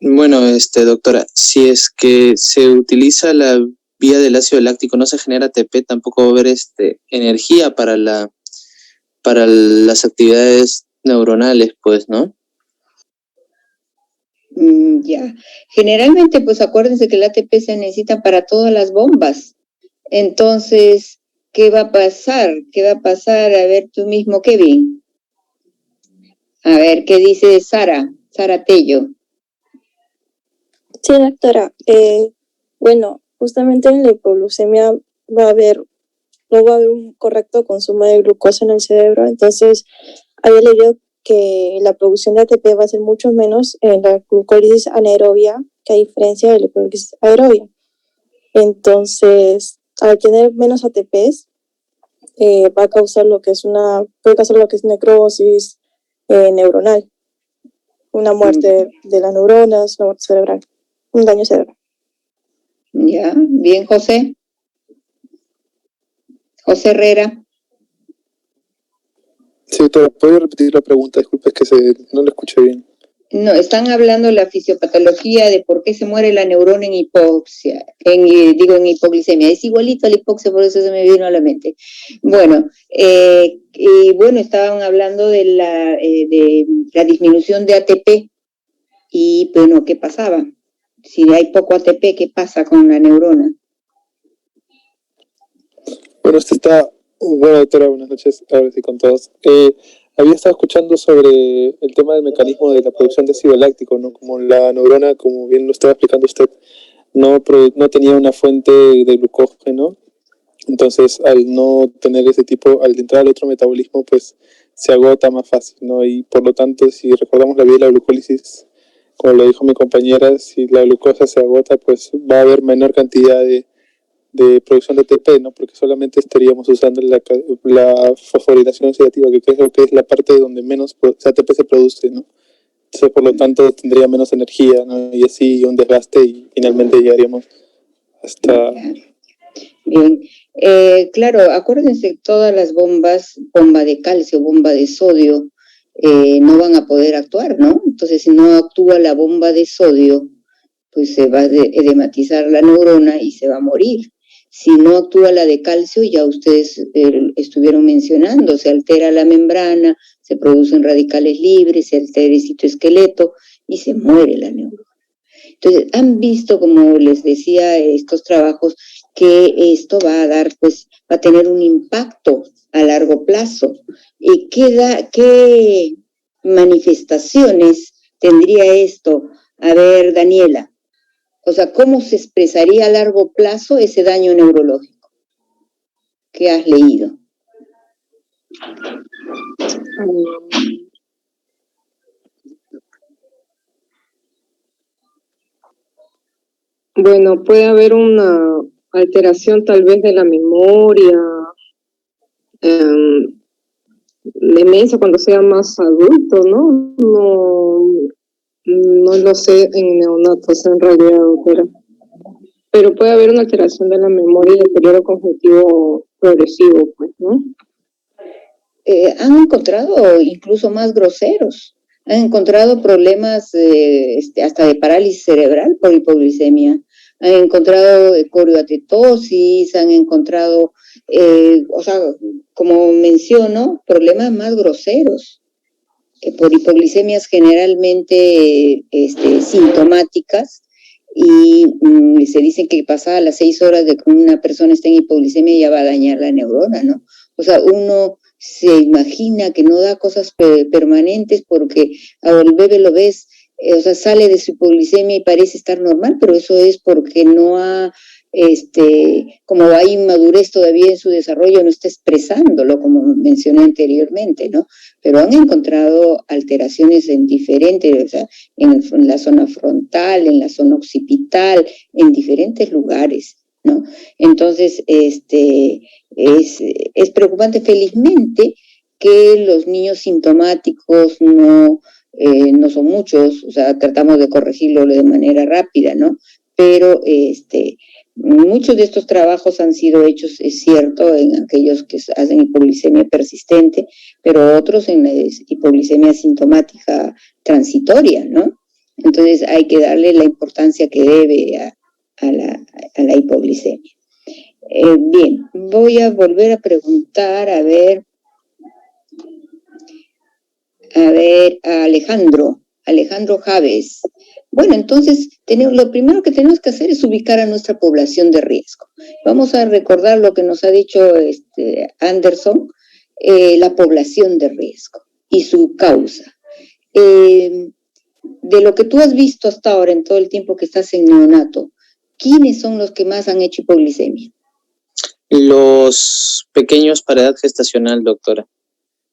Bueno, doctora, si es que se utiliza la vía del ácido láctico, no se genera ATP, tampoco va a haber energía para las actividades neuronales, pues, ¿no? Ya. Generalmente, pues acuérdense que el ATP se necesita para todas las bombas. Entonces, ¿qué va a pasar? ¿Qué va a pasar? A ver, tú mismo, Kevin. A ver, ¿qué dice Sara Tello? Sí, doctora. Bueno, justamente en la hipoglucemia no va a haber un correcto consumo de glucosa en el cerebro, entonces había leído que la producción de ATP va a ser mucho menos en la glucólisis anaerobia que a diferencia de la glucólisis aerobia. Entonces, al tener menos ATPs, puede causar lo que es necrosis neuronal, una muerte de las neuronas, una muerte cerebral, un daño cerebral. Ya, bien, José. José Herrera. Sí, doctora, ¿puedo repetir la pregunta? Disculpe, es que no la escuché bien. No, están hablando de la fisiopatología de por qué se muere la neurona en hipoxia, en hipoglicemia. Es igualito a la hipoxia, por eso se me vino a la mente. Bueno, estaban hablando de la disminución de ATP y, bueno, ¿qué pasaba? Si hay poco ATP, ¿qué pasa con la neurona? Bueno, bueno, doctora, buenas noches, ahora sí con todos. Había estado escuchando sobre el tema del mecanismo de la producción de ácido láctico, ¿no? Como la neurona, como bien lo estaba explicando usted, no tenía una fuente de glucógeno, entonces al no tener al entrar al otro metabolismo, pues se agota más fácil, ¿no? Y por lo tanto, si recordamos la vía de la glucólisis, como lo dijo mi compañera, si la glucosa se agota, pues va a haber menor cantidad de producción de ATP, ¿no? Porque solamente estaríamos usando la fosforilación oxidativa, que creo que es la parte donde menos ATP se produce, ¿no? Entonces, por lo tanto, tendría menos energía, ¿no? Y así un desgaste y finalmente llegaríamos hasta... Bien, claro, acuérdense, todas las bombas, bomba de calcio, bomba de sodio, no van a poder actuar, ¿no? Entonces, si no actúa la bomba de sodio, pues se va a edematizar la neurona y se va a morir. Si no actúa la de calcio, ya ustedes estuvieron mencionando, se altera la membrana, se producen radicales libres, se altera el citoesqueleto y se muere la neurona. Entonces, han visto, como les decía, estos trabajos, que esto va a dar, pues, va a tener un impacto a largo plazo. ¿Y qué manifestaciones tendría esto? A ver, Daniela, o sea, ¿cómo se expresaría a largo plazo ese daño neurológico? ¿Qué has leído? Bueno, puede haber una alteración tal vez de la memoria, demencia cuando sea más adulto, ¿no? No lo sé en neonatos en realidad, pero puede haber una alteración de la memoria y deterioro cognitivo progresivo, pues, ¿no? Han encontrado incluso más groseros. Han encontrado problemas hasta de parálisis cerebral por hipoglicemia. Han encontrado corioatetosis, han encontrado, o sea, como menciono, problemas más groseros por hipoglicemias generalmente sintomáticas, y se dice que pasada las 6 horas de que una persona está en hipoglicemia ya va a dañar la neurona, ¿no? O sea, uno se imagina que no da cosas permanentes porque al bebé lo ves, o sea, sale de su hipoglicemia y parece estar normal, pero eso es porque no ha, como hay inmadurez todavía en su desarrollo, no está expresándolo, como mencioné anteriormente, ¿no? Pero han encontrado alteraciones en diferentes, o sea, en la zona frontal, en la zona occipital, en diferentes lugares, ¿no? Entonces, es preocupante. Felizmente que los niños sintomáticos no son muchos, o sea, tratamos de corregirlo de manera rápida, ¿no? Pero muchos de estos trabajos han sido hechos, es cierto, en aquellos que hacen hipoglicemia persistente, pero otros en la hipoglicemia sintomática transitoria, ¿no? Entonces hay que darle la importancia que debe a la hipoglicemia. Bien, voy a volver a preguntar, a ver, a Alejandro Javes. Bueno, entonces, lo primero que tenemos que hacer es ubicar a nuestra población de riesgo. Vamos a recordar lo que nos ha dicho Anderson, la población de riesgo y su causa. De lo que tú has visto hasta ahora, en todo el tiempo que estás en neonato, ¿quiénes son los que más han hecho hipoglicemia? Los pequeños para edad gestacional, doctora.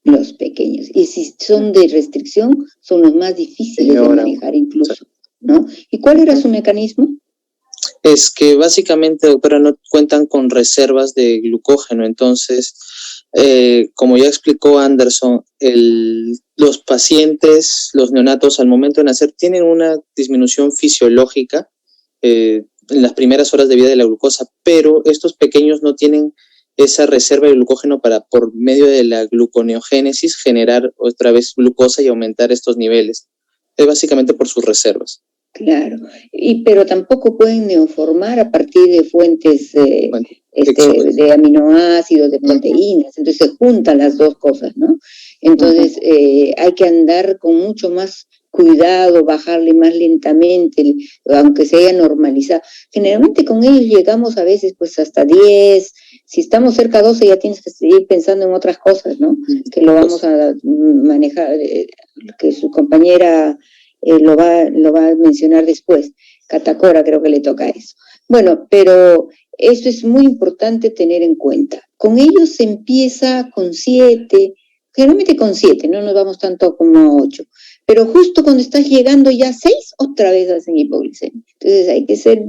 Los pequeños. Y si son de restricción, son los más difíciles de manejar incluso, ¿no? ¿Y cuál era su mecanismo? Es que básicamente, doctora, no cuentan con reservas de glucógeno. Entonces, como ya explicó Anderson, los pacientes, los neonatos, al momento de nacer, tienen una disminución fisiológica en las primeras horas de vida de la glucosa, pero estos pequeños no tienen esa reserva de glucógeno para, por medio de la gluconeogénesis, generar otra vez glucosa y aumentar estos niveles. Es básicamente por sus reservas. Claro, pero tampoco pueden neoformar a partir de fuentes de aminoácidos, de proteínas, entonces se juntan las dos cosas, ¿no? Entonces hay que andar con mucho más cuidado, bajarle más lentamente, aunque se haya normalizado. Generalmente con ellos llegamos a veces pues hasta 10, si estamos cerca de 12 ya tienes que seguir pensando en otras cosas, ¿no? Que lo vamos a manejar, que su compañera lo va a mencionar después. Catacora creo que le toca eso. Bueno, pero esto es muy importante tener en cuenta. Con ellos se empieza con 7, generalmente con 7, no nos vamos tanto como a 8, pero justo cuando estás llegando ya a 6, otra vez hacen hipoglicemia. Entonces hay que ser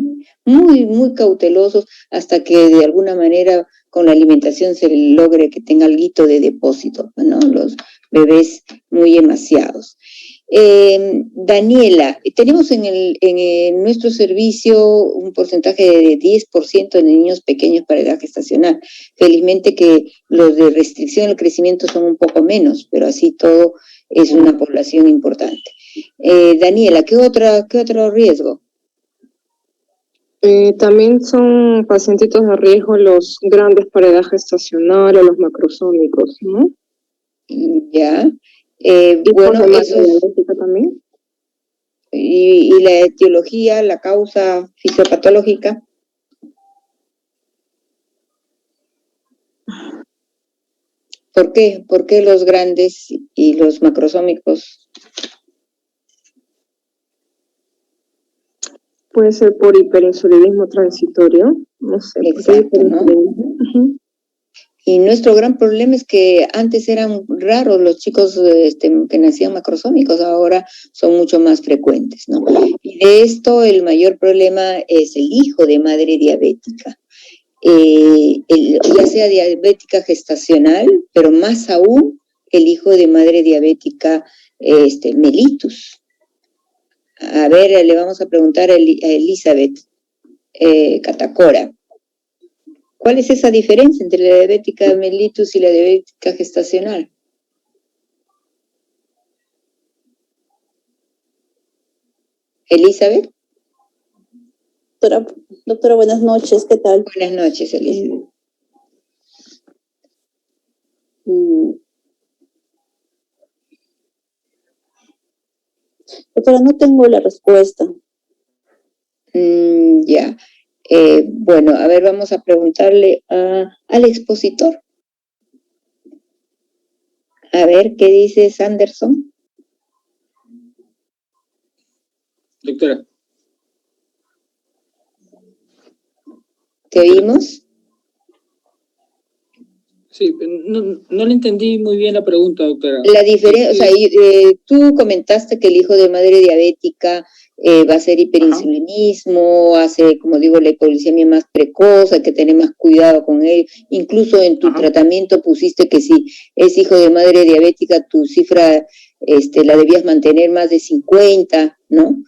muy, muy cautelosos hasta que de alguna manera con la alimentación se logre que tenga alguito de depósito, ¿no? Los bebés muy emaciados. Daniela, tenemos en nuestro servicio un porcentaje de 10% de niños pequeños para edad gestacional. Felizmente que los de restricción al crecimiento son un poco menos, pero así todo es una población importante. Daniela, ¿qué otro riesgo? También son pacientitos de riesgo los grandes para edad gestacional o los macrosómicos, ¿no? Ya. Bueno, eso también. Y la etiología, la causa fisiopatológica. ¿Por qué? ¿Por qué los grandes y los macrosómicos? Puede ser por hiperinsulinismo transitorio, no sé. Exacto, ¿no? Y nuestro gran problema es que antes eran raros los chicos que nacían macrosómicos, ahora son mucho más frecuentes, ¿no? Y de esto el mayor problema es el hijo de madre diabética. Ya sea diabética gestacional, pero más aún el hijo de madre diabética mellitus. A ver, le vamos a preguntar a Elizabeth Catacora. ¿Cuál es esa diferencia entre la diabética mellitus y la diabética gestacional? ¿Elizabeth? Doctora, buenas noches, ¿qué tal? Buenas noches, Elizabeth. Doctora, no tengo la respuesta. Ya. Bueno, a ver, vamos a preguntarle al expositor. A ver, ¿qué dice Sanderson? Doctora. ¿Te oímos? Sí, no le entendí muy bien la pregunta, doctora. La diferencia, o sea, tú comentaste que el hijo de madre diabética va a ser hiperinsulinismo, hace, como digo, la hipoglucemia más precoz, hay que tener más cuidado con él. Incluso en tu tratamiento pusiste que si es hijo de madre diabética, tu cifra la debías mantener más de 50, ¿no?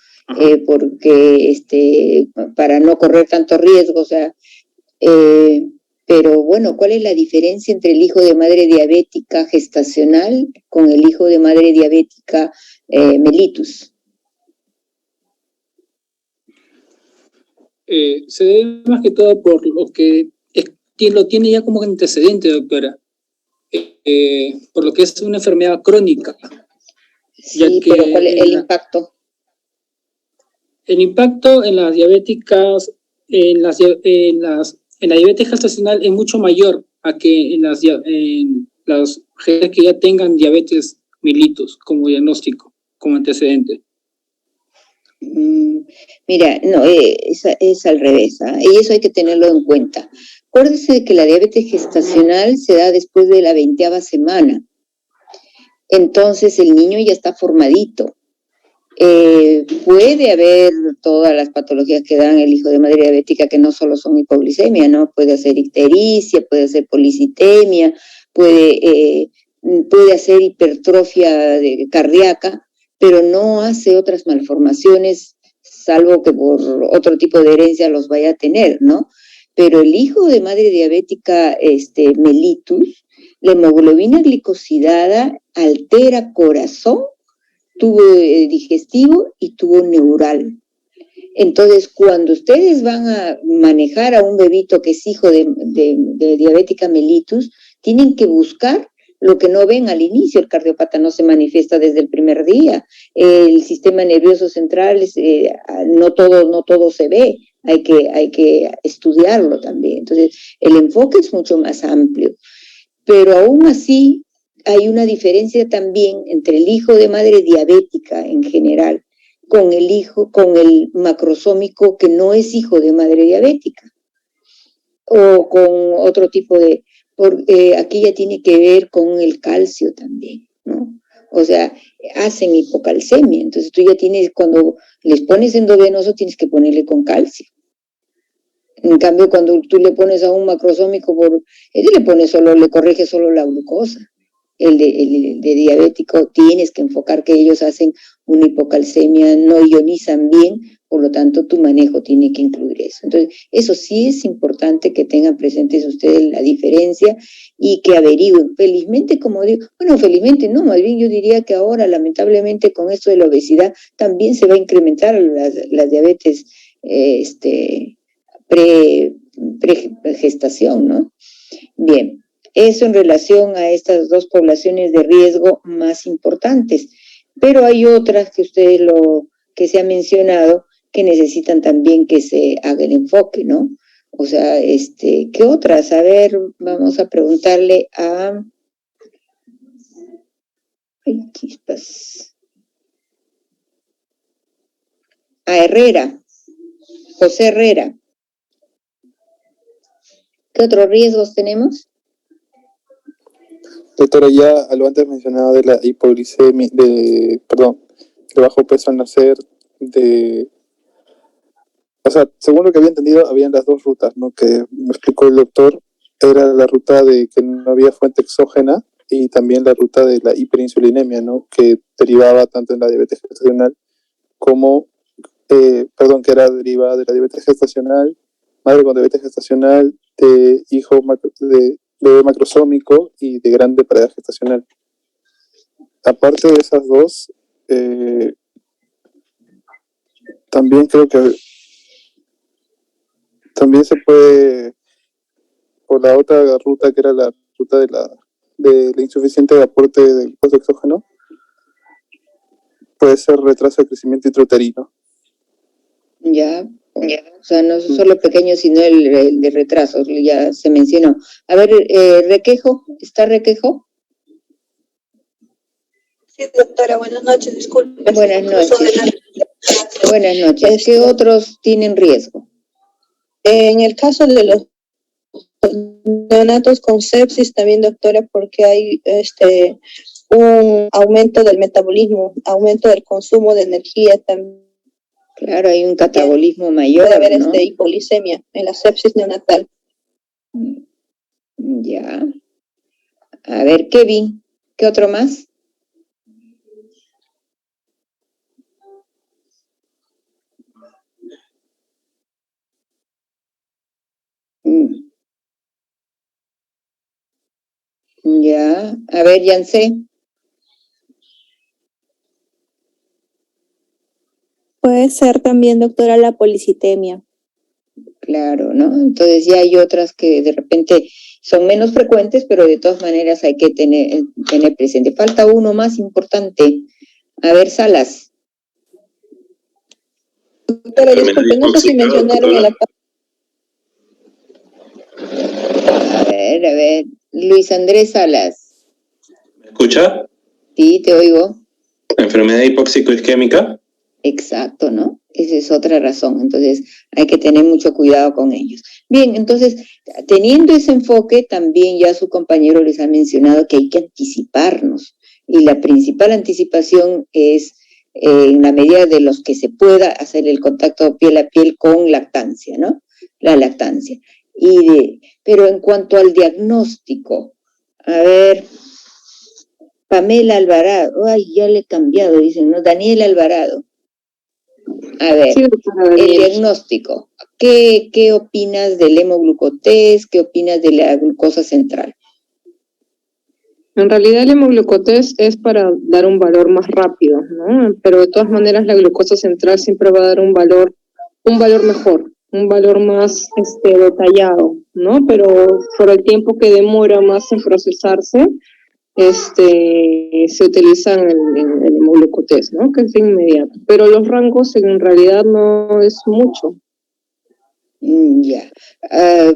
Porque para no correr tanto riesgo, o sea, pero bueno, ¿cuál es la diferencia entre el hijo de madre diabética gestacional con el hijo de madre diabética mellitus? Se debe más que todo por lo que lo tiene ya como antecedente, doctora, por lo que es una enfermedad crónica. Sí, pero ¿cuál es el impacto? El impacto en las diabéticas, en la diabetes gestacional es mucho mayor a que en las gente que ya tengan diabetes mellitus como diagnóstico, como antecedente. Mira, no, es al revés, y eso hay que tenerlo en cuenta. Acuérdese de que la diabetes gestacional se da después de la 20ª semana. Entonces el niño ya está formadito. Puede haber todas las patologías que dan el hijo de madre diabética, que no solo son hipoglicemia, ¿no? Puede ser ictericia, puede ser policitemia, puede hacer hipertrofia cardíaca, pero no hace otras malformaciones, salvo que por otro tipo de herencia los vaya a tener, ¿no? Pero el hijo de madre diabética mellitus, la hemoglobina glicosilada altera corazón, tubo digestivo y tubo neural. Entonces, cuando ustedes van a manejar a un bebito que es hijo de diabética mellitus, tienen que buscar lo que no ven al inicio. El cardiópata no se manifiesta desde el primer día. El sistema nervioso central, no todo se ve. Hay que estudiarlo también. Entonces, el enfoque es mucho más amplio. Pero aún así, hay una diferencia también entre el hijo de madre diabética en general con el macrosómico que no es hijo de madre diabética, o con otro tipo aquí ya tiene que ver con el calcio también, ¿no? O sea, hacen hipocalcemia, entonces tú ya tienes, cuando les pones endovenoso tienes que ponerle con calcio. En cambio, cuando tú le pones a un macrosómico, le corrige solo la glucosa. el de diabético, tienes que enfocar que ellos hacen una hipocalcemia, no ionizan bien, por lo tanto tu manejo tiene que incluir eso. Entonces, eso sí es importante que tengan presentes ustedes la diferencia y que averigüen. Felizmente, como digo, bueno, felizmente no, más bien yo diría que ahora, lamentablemente, con esto de la obesidad, también se va a incrementar las diabetes pregestación, ¿no? Bien, eso en relación a estas dos poblaciones de riesgo más importantes. Pero hay otras que ustedes que se ha mencionado que necesitan también que se haga el enfoque, ¿no? O sea, ¿qué otras? A ver, vamos a preguntarle a... Ay, chispas. A Herrera, José Herrera. ¿Qué otros riesgos tenemos? Doctora, ya a lo antes mencionado de la hipoglicemia, de bajo peso al nacer, o sea, según lo que había entendido, habían las dos rutas, ¿no? Que me explicó el doctor, era la ruta de que no había fuente exógena y también la ruta de la hiperinsulinemia, ¿no? Que derivaba tanto en la diabetes gestacional como, que era derivada de la diabetes gestacional, madre con diabetes gestacional, de bebé macrosómico y de grande pared gestacional. Aparte de esas dos, también creo que también se puede, por la otra ruta que era la ruta de la insuficiente aporte de glucosa exógeno, puede ser retraso de crecimiento intrauterino. Ya, o sea, no solo pequeño, sino el de retraso, ya se mencionó. A ver, Requejo, ¿está Requejo? Sí, doctora, buenas noches, disculpe. Buenas noches. Buenas noches. ¿Qué otros tienen riesgo? En el caso de los neonatos con sepsis también, doctora, porque hay un aumento del metabolismo, aumento del consumo de energía también. Claro, hay un catabolismo mayor, puede haber ¿no? Hipoglicemia en la sepsis neonatal. Ya. A ver, Kevin, ¿qué otro más? Ya, a ver, Yance. Puede ser también, doctora, la policitemia. Claro, ¿no? Entonces ya hay otras que de repente son menos frecuentes, pero de todas maneras hay que tener presente. Falta uno más importante. A ver, Salas. Doctora, disculpe, no sé si mencionaron en la... A ver, Luis Andrés Salas. ¿Me escucha? Sí, te oigo. ¿Enfermedad hipóxico-isquémica? Exacto, ¿no? Esa es otra razón. Entonces, hay que tener mucho cuidado con ellos. Bien, entonces, teniendo ese enfoque, también ya su compañero les ha mencionado que hay que anticiparnos. Y la principal anticipación es, en la medida de los que se pueda, hacer el contacto piel a piel con lactancia, ¿no? La lactancia. Pero en cuanto al diagnóstico, a ver, Pamela Alvarado, ay, ya le he cambiado, dicen, ¿no? Daniel Alvarado. A ver, sí, el diagnóstico. ¿Qué opinas del hemoglucotest? ¿Qué opinas de la glucosa central? En realidad el hemoglucotest es para dar un valor más rápido, ¿no? Pero de todas maneras la glucosa central siempre va a dar un valor mejor, un valor más detallado, ¿no? Pero por el tiempo que demora más en procesarse, se utiliza el hemoglucotest, ¿no? Que es inmediato. Pero los rangos en realidad no es mucho. Ya.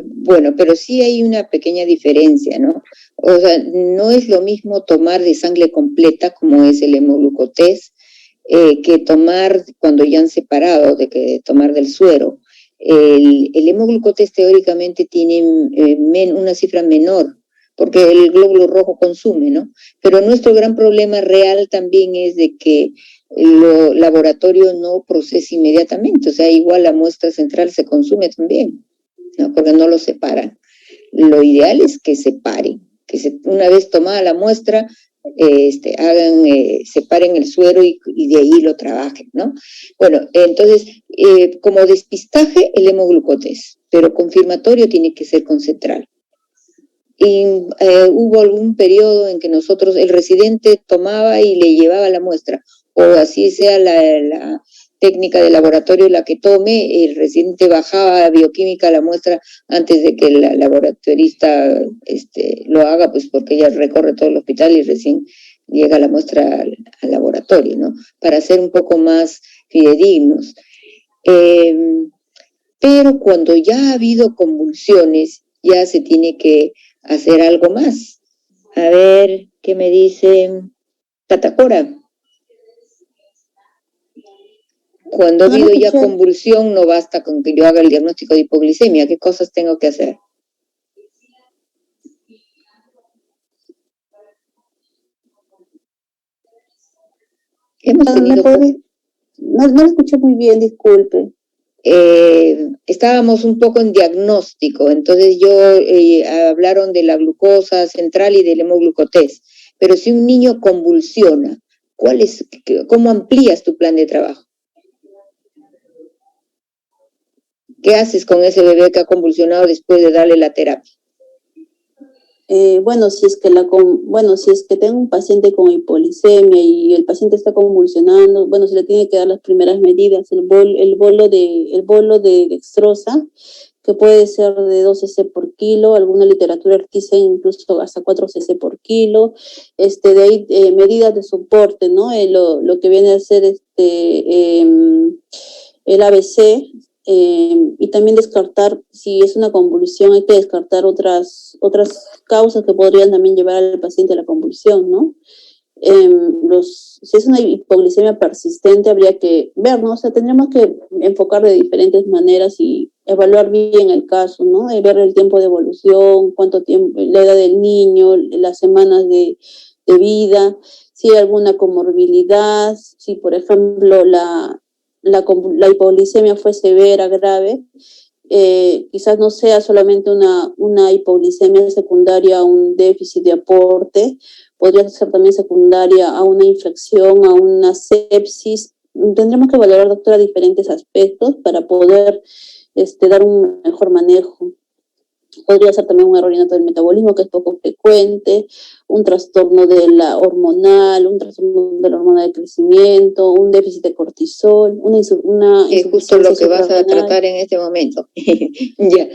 Bueno, pero sí hay una pequeña diferencia, ¿no? O sea, no es lo mismo tomar de sangre completa, como es el hemoglucotest, que tomar cuando ya han separado, que tomar del suero. El hemoglucotest teóricamente tiene una cifra menor, porque el glóbulo rojo consume, ¿no? Pero nuestro gran problema real también es de que el laboratorio no procesa inmediatamente, o sea, igual la muestra central se consume también, ¿no? Porque no lo separan. Lo ideal es que separen. una vez tomada la muestra, separen el suero y de ahí lo trabajen, ¿no? Bueno, entonces, como despistaje, el hemoglucotés, pero confirmatorio tiene que ser con central. Y hubo algún periodo en que el residente tomaba y le llevaba la muestra, o así sea la técnica de laboratorio la que tome, el residente bajaba a bioquímica la muestra antes de que el laboratorista lo haga, pues porque ella recorre todo el hospital y recién llega la muestra al laboratorio, ¿no? Para ser un poco más fidedignos. Pero cuando ya ha habido convulsiones, ya se tiene que hacer algo más. A ver, ¿qué me dice Catacora? Cuando ha habido ya convulsión, no basta con que yo haga el diagnóstico de hipoglicemia. ¿Qué cosas tengo que hacer? No lo escuché muy bien, disculpe. Estábamos un poco en diagnóstico, entonces hablaron de la glucosa central y del hemoglucotés, pero si un niño convulsiona, ¿cómo amplías tu plan de trabajo? ¿Qué haces con ese bebé que ha convulsionado después de darle la terapia? Si es que tengo un paciente con hipoglicemia y el paciente está convulsionando, se le tiene que dar las primeras medidas, el bolo de dextrosa, que puede ser de 2 cc por kilo, alguna literatura dice incluso hasta 4 cc por kilo, de ahí medidas de soporte, ¿no? Lo que viene a ser el ABC, y también descartar, si es una convulsión, hay que descartar otras causas que podrían también llevar al paciente a la convulsión, ¿no? Si es una hipoglicemia persistente, habría que ver, ¿no? O sea, tendríamos que enfocar de diferentes maneras y evaluar bien el caso, ¿no? Ver el tiempo de evolución, cuánto tiempo, la edad del niño, las semanas de vida, si hay alguna comorbilidad, si, por ejemplo, la hipoglicemia fue severa, grave, quizás no sea solamente una hipoglicemia secundaria a un déficit de aporte, podría ser también secundaria a una infección, a una sepsis. Tendremos que valorar, doctora, diferentes aspectos para poder dar un mejor manejo. Podría ser también un error innato del metabolismo, que es poco frecuente, un trastorno de la hormonal, un trastorno de la hormona de crecimiento, un déficit de cortisol, una es justo lo que vas a tratar en este momento. Ya,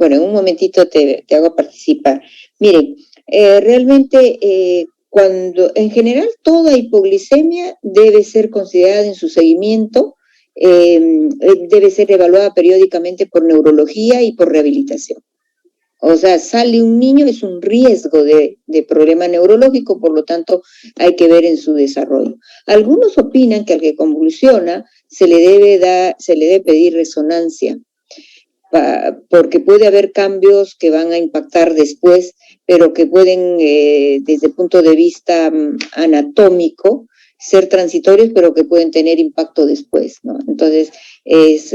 en un momentito te hago participar. Miren, realmente en general toda hipoglicemia debe ser considerada en su seguimiento, debe ser evaluada periódicamente por neurología y por rehabilitación. O sea, sale un niño, es un riesgo de problema neurológico, por lo tanto hay que ver en su desarrollo. Algunos opinan que al que convulsiona se le debe pedir resonancia, porque puede haber cambios que van a impactar después, pero que pueden, desde el punto de vista anatómico, ser transitorios, pero que pueden tener impacto después, ¿no? Entonces, es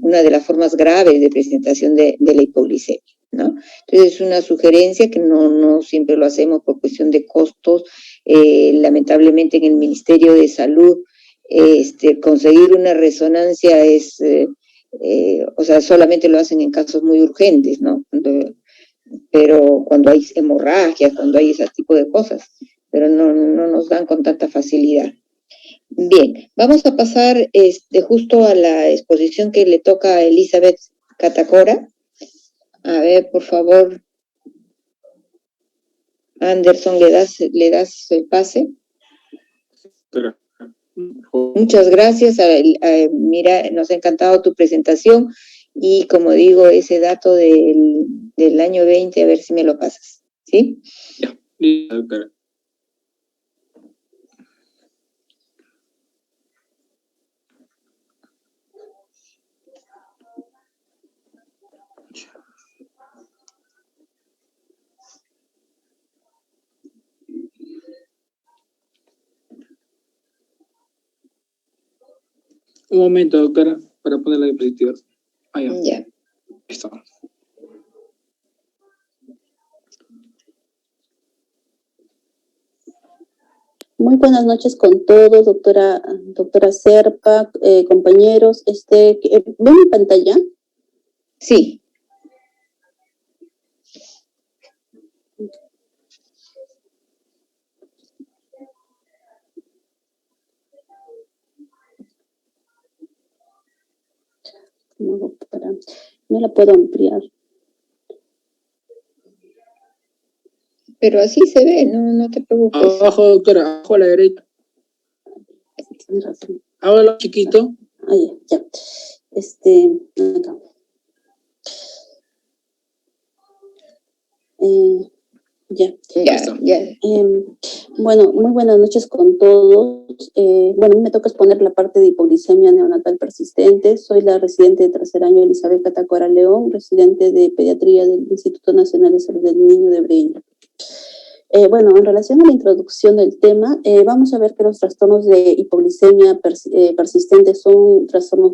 una de las formas graves de presentación de la hipoglicemia, ¿no? Entonces, es una sugerencia que no siempre lo hacemos por cuestión de costos. Lamentablemente, en el Ministerio de Salud, conseguir una resonancia es... solamente lo hacen en casos muy urgentes, ¿no? Pero cuando hay hemorragias, cuando hay ese tipo de cosas, pero no nos dan con tanta facilidad. Bien, vamos a pasar justo a la exposición que le toca a Elizabeth Catacora. A ver, por favor, Anderson, ¿le das el pase? Pero... Muchas gracias. Mira, nos ha encantado tu presentación y, como digo, ese dato del año 20, a ver si me lo pasas, ¿sí? Ya, doctora. Un momento, doctora, para poner la diapositiva. Ya. Listo. Muy buenas noches con todos, doctora Serpa, compañeros. ¿Ven mi pantalla? Sí. No la puedo ampliar. Pero así se ve, no te preocupes. Abajo, doctora, abajo a la derecha. Tienes razón. Hágalo chiquito. Ahí, ya. Acá. Ya. Bueno, muy buenas noches con todos. Bueno, a mí me toca exponer la parte de hipoglicemia neonatal persistente. Soy la residente de tercer año Elizabeth Catacora León, residente de pediatría del Instituto Nacional de Salud del Niño de Breña. Bueno, en relación a la introducción del tema, vamos a ver que los trastornos de hipoglicemia persistente son trastornos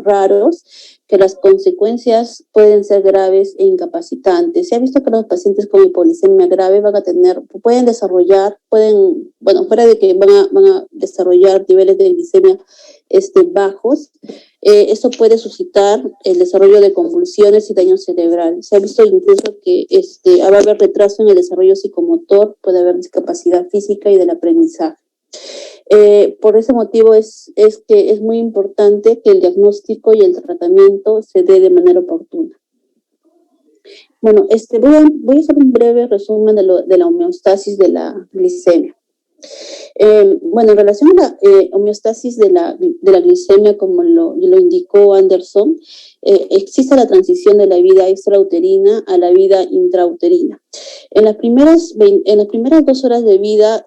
raros, que las consecuencias pueden ser graves e incapacitantes. Se ha visto que los pacientes con hipoglicemia grave pueden desarrollar, fuera de que van a desarrollar niveles de glicemia bajos, esto puede suscitar el desarrollo de convulsiones y daño cerebral. Se ha visto incluso que va a haber retraso en el desarrollo psicomotor, puede haber discapacidad física y del aprendizaje. Por ese motivo es que es muy importante que el diagnóstico y el tratamiento se dé de manera oportuna. Bueno, voy a hacer un breve resumen de la homeostasis de la glicemia. Bueno, en relación a la homeostasis de la glicemia, como lo indicó Anderson, existe la transición de la vida extrauterina a la vida intrauterina. En las primeras 2 horas de vida,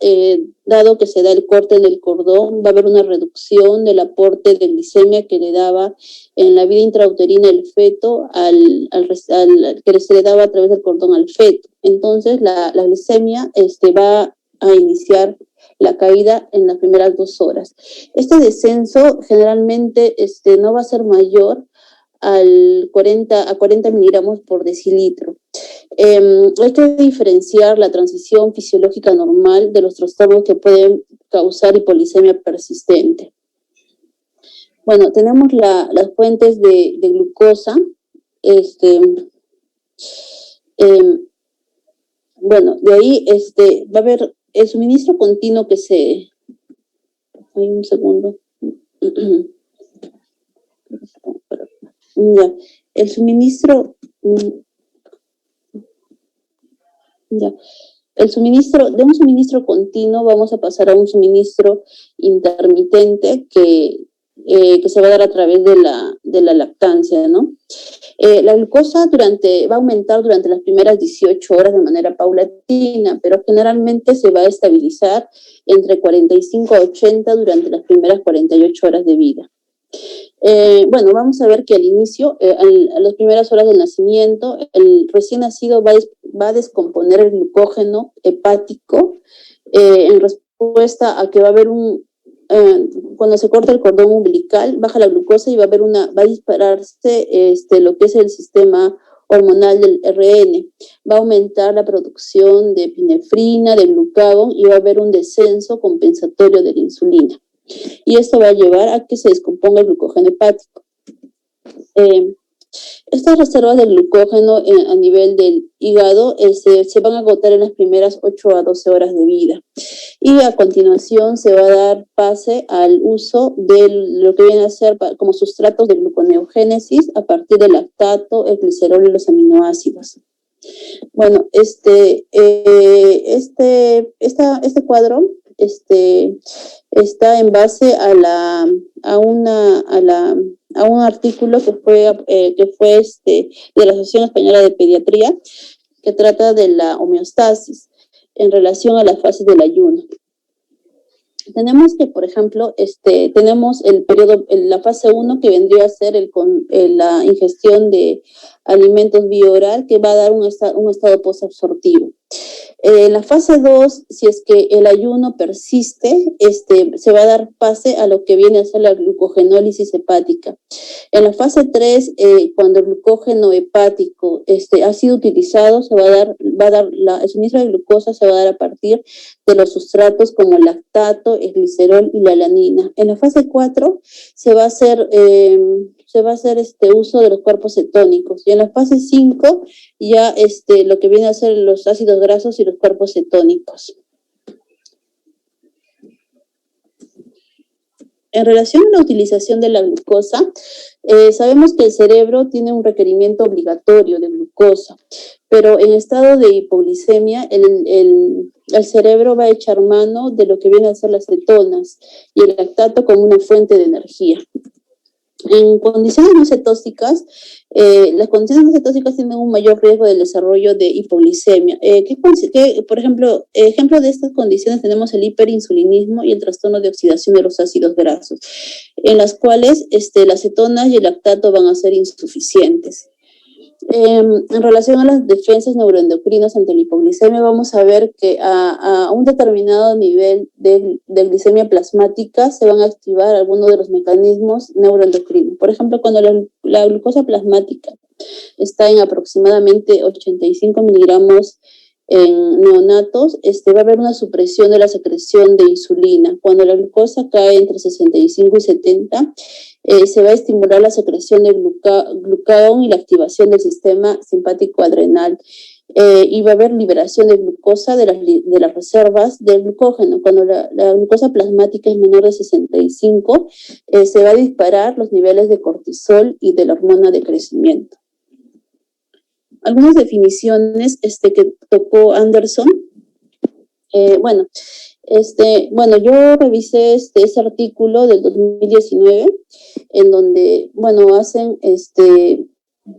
dado que se da el corte del cordón, va a haber una reducción del aporte de glicemia que le daba en la vida intrauterina el feto que se le daba a través del cordón al feto. Entonces, la glicemia va a iniciar la caída en las primeras 2 horas. Este descenso generalmente no va a ser mayor a 40 miligramos por decilitro. Hay que diferenciar la transición fisiológica normal de los trastornos que pueden causar hipoglicemia persistente. Bueno, tenemos las fuentes de glucosa. Bueno, de ahí va a haber el suministro continuo que se... Hay un segundo. Ya, el suministro... Ya. De un suministro continuo vamos a pasar a un suministro intermitente que se va a dar a través de la lactancia, ¿no? La glucosa va a aumentar durante las primeras 18 horas de manera paulatina, pero generalmente se va a estabilizar entre 45 a 80 durante las primeras 48 horas de vida. Bueno, vamos a ver que al inicio, a las primeras horas del nacimiento, el recién nacido va a descomponer el glucógeno hepático en respuesta a que va a haber cuando se corta el cordón umbilical, baja la glucosa y va a dispararse lo que es el sistema hormonal del RN. Va a aumentar la producción de epinefrina, de glucagón y va a haber un descenso compensatorio de la insulina. Y esto va a llevar a que se descomponga el glucógeno hepático. Estas reservas de glucógeno a nivel del hígado se van a agotar en las primeras 8 a 12 horas de vida. Y a continuación se va a dar pase al uso de lo que viene a ser como sustratos de gluconeogénesis a partir del lactato, el glicerol y los aminoácidos. Bueno, este cuadro está en base a un artículo que fue de la Asociación Española de Pediatría, que trata de la homeostasis en relación a las fases del ayuno. Tenemos que, por ejemplo, tenemos la fase 1, que vendría a ser la ingestión de alimentos vía oral, que va a dar un estado posabsortivo. En la fase 2, si es que el ayuno persiste, se va a dar pase a lo que viene a ser la glucogenólisis hepática. En la fase 3, cuando el glucógeno hepático ha sido utilizado, el suministro de glucosa se va a dar a partir de los sustratos como el lactato, el glicerol y la alanina. En la fase 4 se va a hacer uso de los cuerpos cetónicos, y en la fase 5 ya lo que viene a ser los ácidos grasos y los cuerpos cetónicos. En relación a la utilización de la glucosa, sabemos que el cerebro tiene un requerimiento obligatorio de glucosa, pero en estado de hipoglicemia el cerebro va a echar mano de lo que viene a ser las cetonas y el lactato como una fuente de energía. En condiciones no cetóxicas, las condiciones no cetóxicas tienen un mayor riesgo del desarrollo de hipoglicemia. Por ejemplo, ejemplo de estas condiciones tenemos el hiperinsulinismo y el trastorno de oxidación de los ácidos grasos, en las cuales las cetonas y el lactato van a ser insuficientes. En relación a las defensas neuroendocrinas ante la hipoglicemia, vamos a ver que a un determinado nivel de glicemia plasmática se van a activar algunos de los mecanismos neuroendocrinos. Por ejemplo, cuando la glucosa plasmática está en aproximadamente 85 miligramos en neonatos, va a haber una supresión de la secreción de insulina. Cuando la glucosa cae entre 65 y 70, se va a estimular la secreción de glucagón y la activación del sistema simpático adrenal. Y va a haber liberación de glucosa de las reservas del glucógeno. Cuando la glucosa plasmática es menor de 65, se va a disparar los niveles de cortisol y de la hormona de crecimiento. Algunas definiciones que tocó Anderson. Yo revisé ese artículo del 2019, en donde,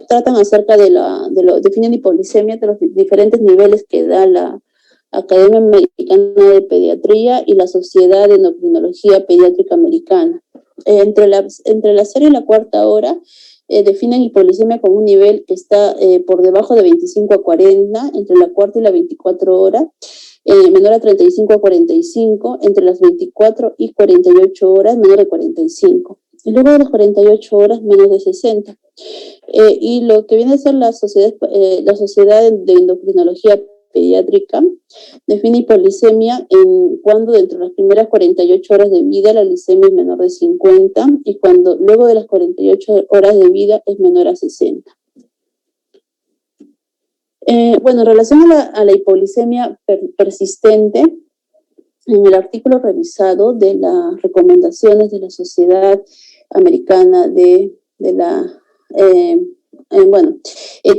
tratan acerca definen hipoglicemia de los diferentes niveles que da la Academia Americana de Pediatría y la Sociedad de Endocrinología Pediátrica Americana. Entre la 0 y la cuarta hora, definen hipoglicemia como un nivel que está por debajo de 25 a 40, entre la cuarta y la 24 horas, menor a 35 a 45, entre las 24 y 48 horas, menor de 45. Y luego de las 48 horas, menos de 60. Y lo que viene a ser la Sociedad de Endocrinología Pediátrica define hipoglicemia cuando dentro de las primeras 48 horas de vida la glicemia es menor de 50 y cuando luego de las 48 horas de vida es menor a 60. En relación a la hipoglicemia persistente, en el artículo revisado de las recomendaciones de la Sociedad Americana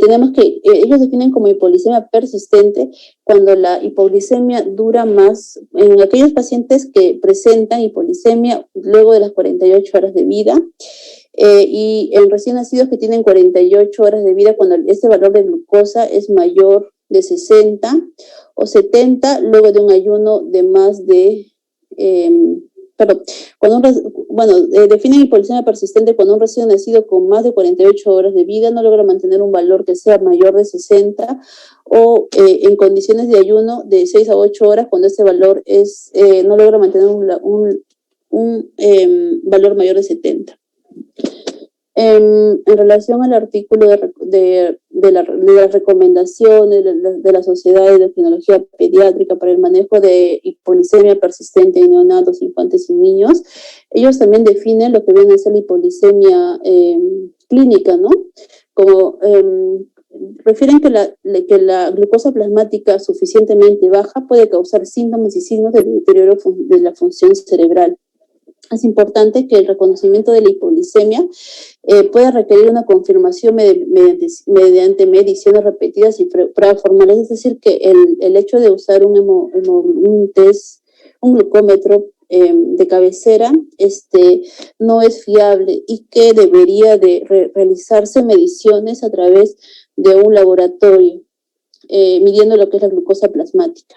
tenemos que ellos definen como hipoglicemia persistente cuando la hipoglicemia dura más en aquellos pacientes que presentan hipoglicemia luego de las 48 horas de vida, y en recién nacidos que tienen 48 horas de vida cuando este valor de glucosa es mayor de 60 o 70 luego de un ayuno de más de definen hipoglicemia persistente cuando un recién nacido con más de 48 horas de vida no logra mantener un valor que sea mayor de 60 o en condiciones de ayuno de 6 a 8 horas cuando ese valor no logra mantener un valor mayor de 70. En relación al artículo de las recomendaciones de la Sociedad de Endocrinología Pediátrica para el manejo de hipoglicemia persistente en neonatos, infantes y niños, ellos también definen lo que viene a ser la hipoglicemia clínica, ¿no? Como refieren que la glucosa plasmática suficientemente baja puede causar síntomas y signos del deterioro de la función cerebral. Es importante que el reconocimiento de la hipoglicemia pueda requerir una confirmación mediante mediciones repetidas y pruebas formales, es decir, que el hecho de usar un test, un glucómetro de cabecera, no es fiable y que debería de realizarse mediciones a través de un laboratorio, midiendo lo que es la glucosa plasmática.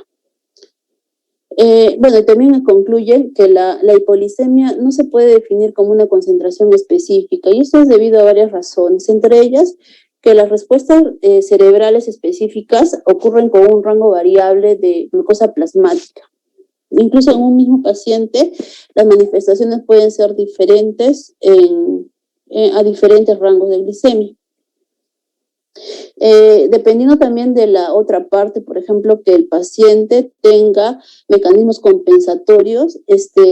También concluye que la hipoglicemia no se puede definir como una concentración específica, y esto es debido a varias razones, entre ellas que las respuestas cerebrales específicas ocurren con un rango variable de glucosa plasmática. Incluso en un mismo paciente, las manifestaciones pueden ser diferentes a diferentes rangos de glicemia. Dependiendo también de la otra parte, por ejemplo, que el paciente tenga mecanismos compensatorios,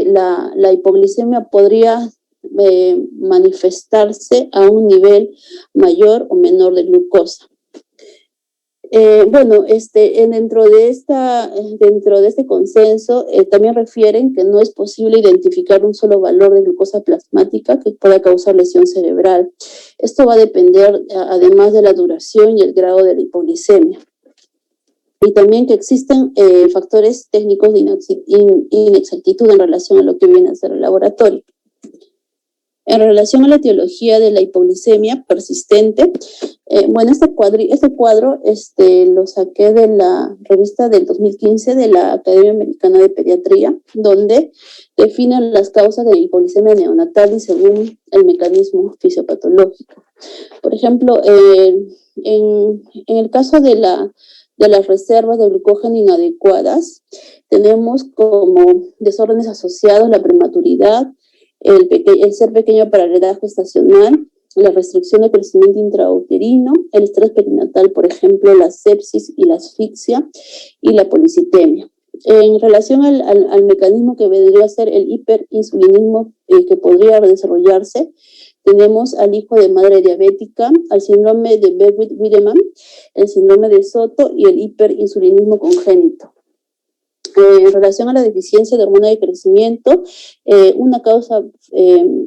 la hipoglicemia podría manifestarse a un nivel mayor o menor de glucosa. Dentro de este consenso también refieren que no es posible identificar un solo valor de glucosa plasmática que pueda causar lesión cerebral. Esto va a depender además de la duración y el grado de la hipoglicemia. Y también que existen factores técnicos de inexactitud en relación a lo que viene a ser el laboratorio. En relación a la etiología de la hipoglicemia persistente, este cuadro lo saqué de la revista del 2015 de la Academia Americana de Pediatría, donde definen las causas de hipoglicemia neonatal y según el mecanismo fisiopatológico. Por ejemplo, en el caso de las reservas de glucógeno inadecuadas, tenemos como desórdenes asociados la prematuridad, el ser pequeño para la edad gestacional, la restricción de crecimiento intrauterino, el estrés perinatal, por ejemplo, la sepsis y la asfixia, y la policitemia. En relación al mecanismo que vendría a ser el hiperinsulinismo que podría desarrollarse, tenemos al hijo de madre diabética, al síndrome de Beckwith-Wiedemann, el síndrome de Soto y el hiperinsulinismo congénito. En relación a la deficiencia de hormona de crecimiento, una causa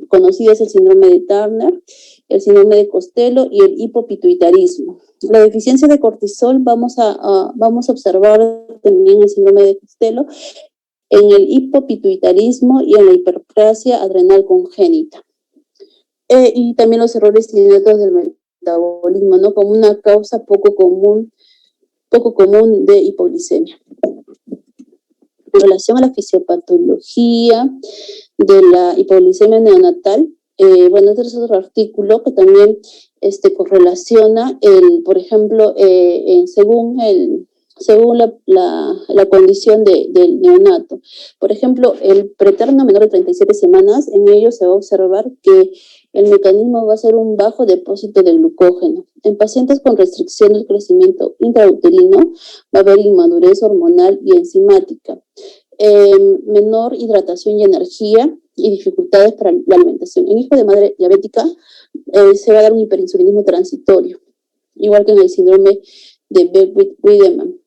conocida es el síndrome de Turner, el síndrome de Costello y el hipopituitarismo. La deficiencia de cortisol vamos a observar también el síndrome de Costello, en el hipopituitarismo y en la hiperplasia adrenal congénita. Y también los errores innatos del metabolismo, ¿no? Como una causa poco común de hipoglicemia. En relación a la fisiopatología de la hipoglicemia neonatal, este es otro artículo que también correlaciona, por ejemplo, según la condición del neonato. Por ejemplo, el preterno menor de 37 semanas, en ello se va a observar que el mecanismo va a ser un bajo depósito de glucógeno. En pacientes con restricción del crecimiento intrauterino va a haber inmadurez hormonal y enzimática, menor hidratación y energía y dificultades para la alimentación. En hijo de madre diabética se va a dar un hiperinsulinismo transitorio, igual que en el síndrome de Beckwith-Wiedemann.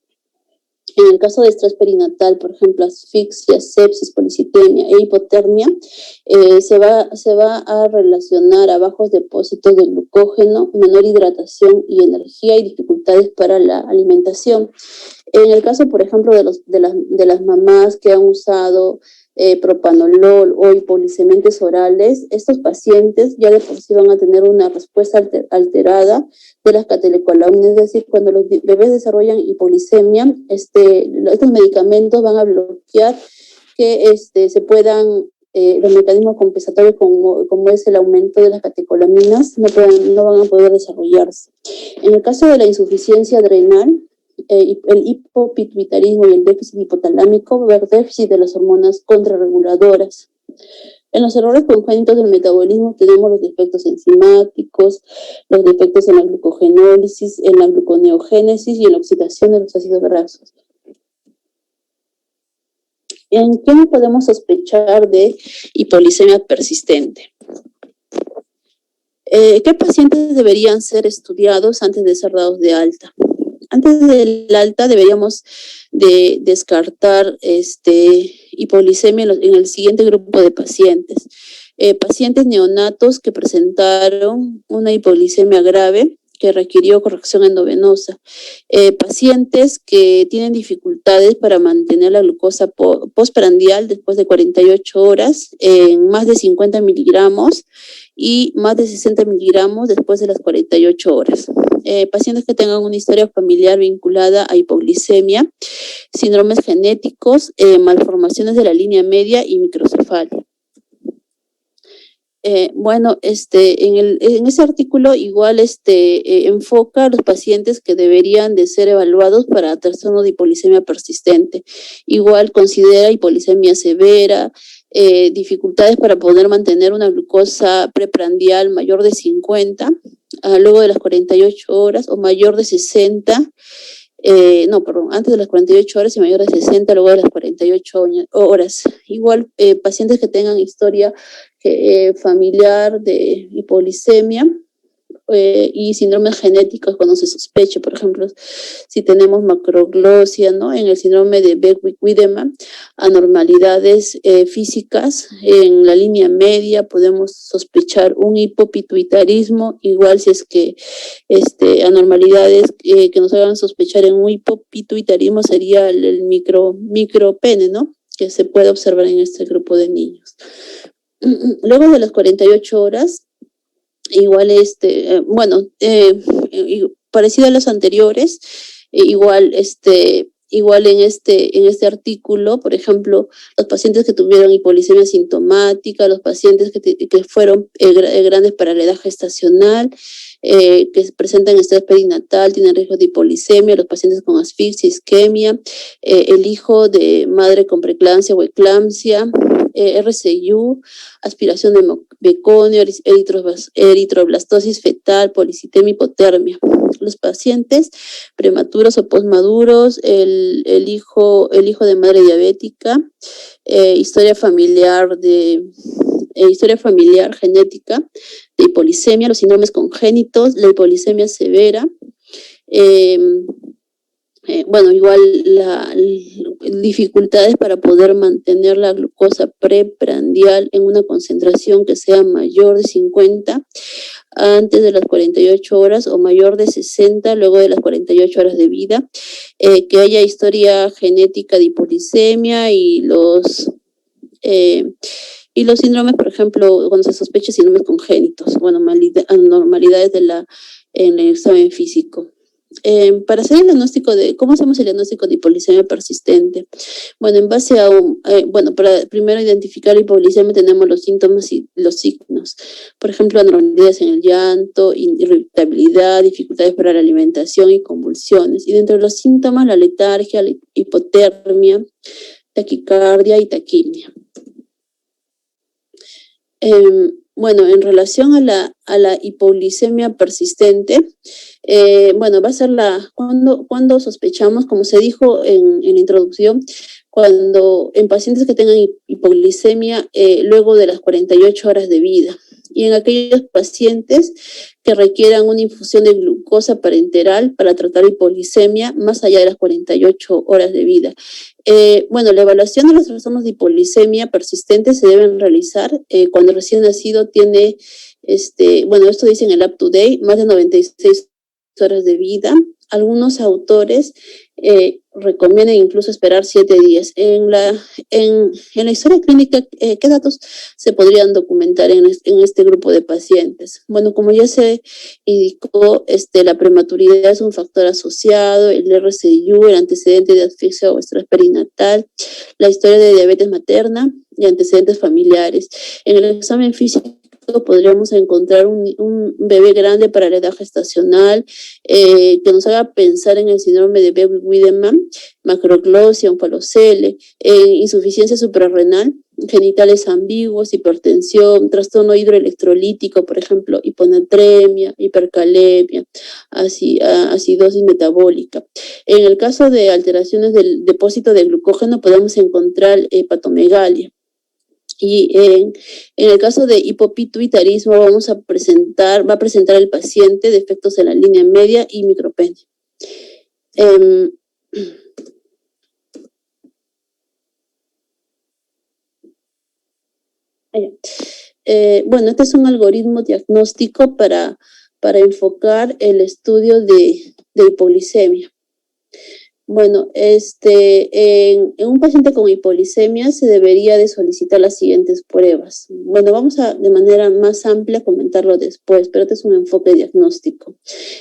En el caso de estrés perinatal, por ejemplo, asfixia, sepsis, policitemia e hipotermia, se va a relacionar a bajos depósitos de glucógeno, menor hidratación y energía y dificultades para la alimentación. En el caso, por ejemplo, de las mamás que han usado propanolol o hipoglicemiantes orales, estos pacientes ya de por sí van a tener una respuesta alterada de las catelecolaminas, es decir, cuando los bebés desarrollan hipoglicemia, estos medicamentos van a bloquear que se puedan, los mecanismos compensatorios como es el aumento de las catecolaminas, no van a poder desarrollarse. En el caso de la insuficiencia adrenal, el hipopituitarismo y el déficit hipotalámico, va a haber déficit de las hormonas contrarreguladoras. En los errores congénitos del metabolismo tenemos los defectos enzimáticos, los defectos en la glucogenólisis, en la gluconeogénesis y en la oxidación de los ácidos grasos. ¿En qué no podemos sospechar de hipoglicemia persistente? ¿Qué pacientes deberían ser estudiados antes de ser dados de alta? Antes del alta deberíamos de descartar hipoglicemia en el siguiente grupo de pacientes. Pacientes neonatos que presentaron una hipoglicemia grave que requirió corrección endovenosa. Pacientes que tienen dificultades para mantener la glucosa postprandial después de 48 horas en más de 50 miligramos y más de 60 miligramos después de las 48 horas. Pacientes que tengan una historia familiar vinculada a hipoglicemia, síndromes genéticos, malformaciones de la línea media y microcefalia. Bueno, en ese artículo igual enfoca a los pacientes que deberían de ser evaluados para trastorno de hipolisemia persistente. Igual considera hipolisemia severa, dificultades para poder mantener una glucosa preprandial mayor de 50, luego de las 48 horas o mayor de 60, antes de las 48 horas y mayor de 60, luego de las 48 horas. Igual pacientes que tengan historia familiar de hipolisemia y síndromes genéticos cuando se sospeche, por ejemplo, si tenemos macroglosia, ¿no? En el síndrome de Beck-Wiedemann, anormalidades físicas en la línea media, podemos sospechar un hipopituitarismo, igual si es que anormalidades que nos hagan sospechar en un hipopituitarismo sería el micropene, ¿no? Que se puede observar en este grupo de niños. Luego de las 48 horas, igual parecido a los anteriores, igual en este artículo, por ejemplo, los pacientes que tuvieron hipolisemia sintomática, los pacientes que fueron grandes para la edad gestacional, que presentan estrés perinatal, tienen riesgo de hipolisemia, los pacientes con asfixia, isquemia, el hijo de madre con preeclampsia o eclampsia, RCU, aspiración de meconio, eritroblastosis fetal, policitemia, hipotermia. Los pacientes prematuros o postmaduros, el hijo de madre diabética, historia familiar genética de hipolisemia, los síndromes congénitos, la hipolisemia severa, igual dificultades para poder mantener la glucosa preprandial en una concentración que sea mayor de 50 antes de las 48 horas o mayor de 60 luego de las 48 horas de vida, que haya historia genética de hipolisemia y los síndromes, por ejemplo, cuando se sospecha síndromes congénitos, anormalidades en el examen físico. Para hacer el diagnóstico ¿cómo hacemos el diagnóstico de hipolisemia persistente? Bueno, en base a para primero identificar la hipolisemia tenemos los síntomas y los signos. Por ejemplo, anormalidades en el llanto, irritabilidad, dificultades para la alimentación y convulsiones. Y dentro de los síntomas, la letargia, la hipotermia, taquicardia y taquimia. En relación a la hipoglicemia persistente, va a ser cuando sospechamos, como se dijo en la introducción, cuando en pacientes que tengan hipoglicemia luego de las 48 horas de vida, y en aquellos pacientes que requieran una infusión de glucosa parenteral para tratar hipoglicemia más allá de las 48 horas de vida. La evaluación de los trastornos de hipoglicemia persistente se deben realizar cuando el recién nacido tiene, esto dice en el UpToDate, más de 96 horas de vida. Algunos autores recomiendan incluso esperar 7 días. En la historia clínica, ¿qué datos se podrían documentar en este grupo de pacientes? Bueno, como ya se indicó, la prematuridad es un factor asociado, el RCU, el antecedente de asfixia o estrés perinatal, la historia de diabetes materna y antecedentes familiares. En el examen físico podríamos encontrar un bebé grande para la edad gestacional que nos haga pensar en el síndrome de Beck-Wiedemann, macroglosia, onfalocele, insuficiencia suprarrenal, genitales ambiguos, hipertensión, trastorno hidroelectrolítico, por ejemplo, hiponatremia, hipercalemia, acidosis metabólica. En el caso de alteraciones del depósito de glucógeno podemos encontrar hepatomegalia. Y en el caso de hipopituitarismo va a presentar el paciente defectos en la línea media y micropene. Este es un algoritmo diagnóstico para enfocar el estudio de hipoglicemia. Bueno, en un paciente con hipoglicemia se debería de solicitar las siguientes pruebas. Bueno, vamos a de manera más amplia comentarlo después, pero este es un enfoque diagnóstico.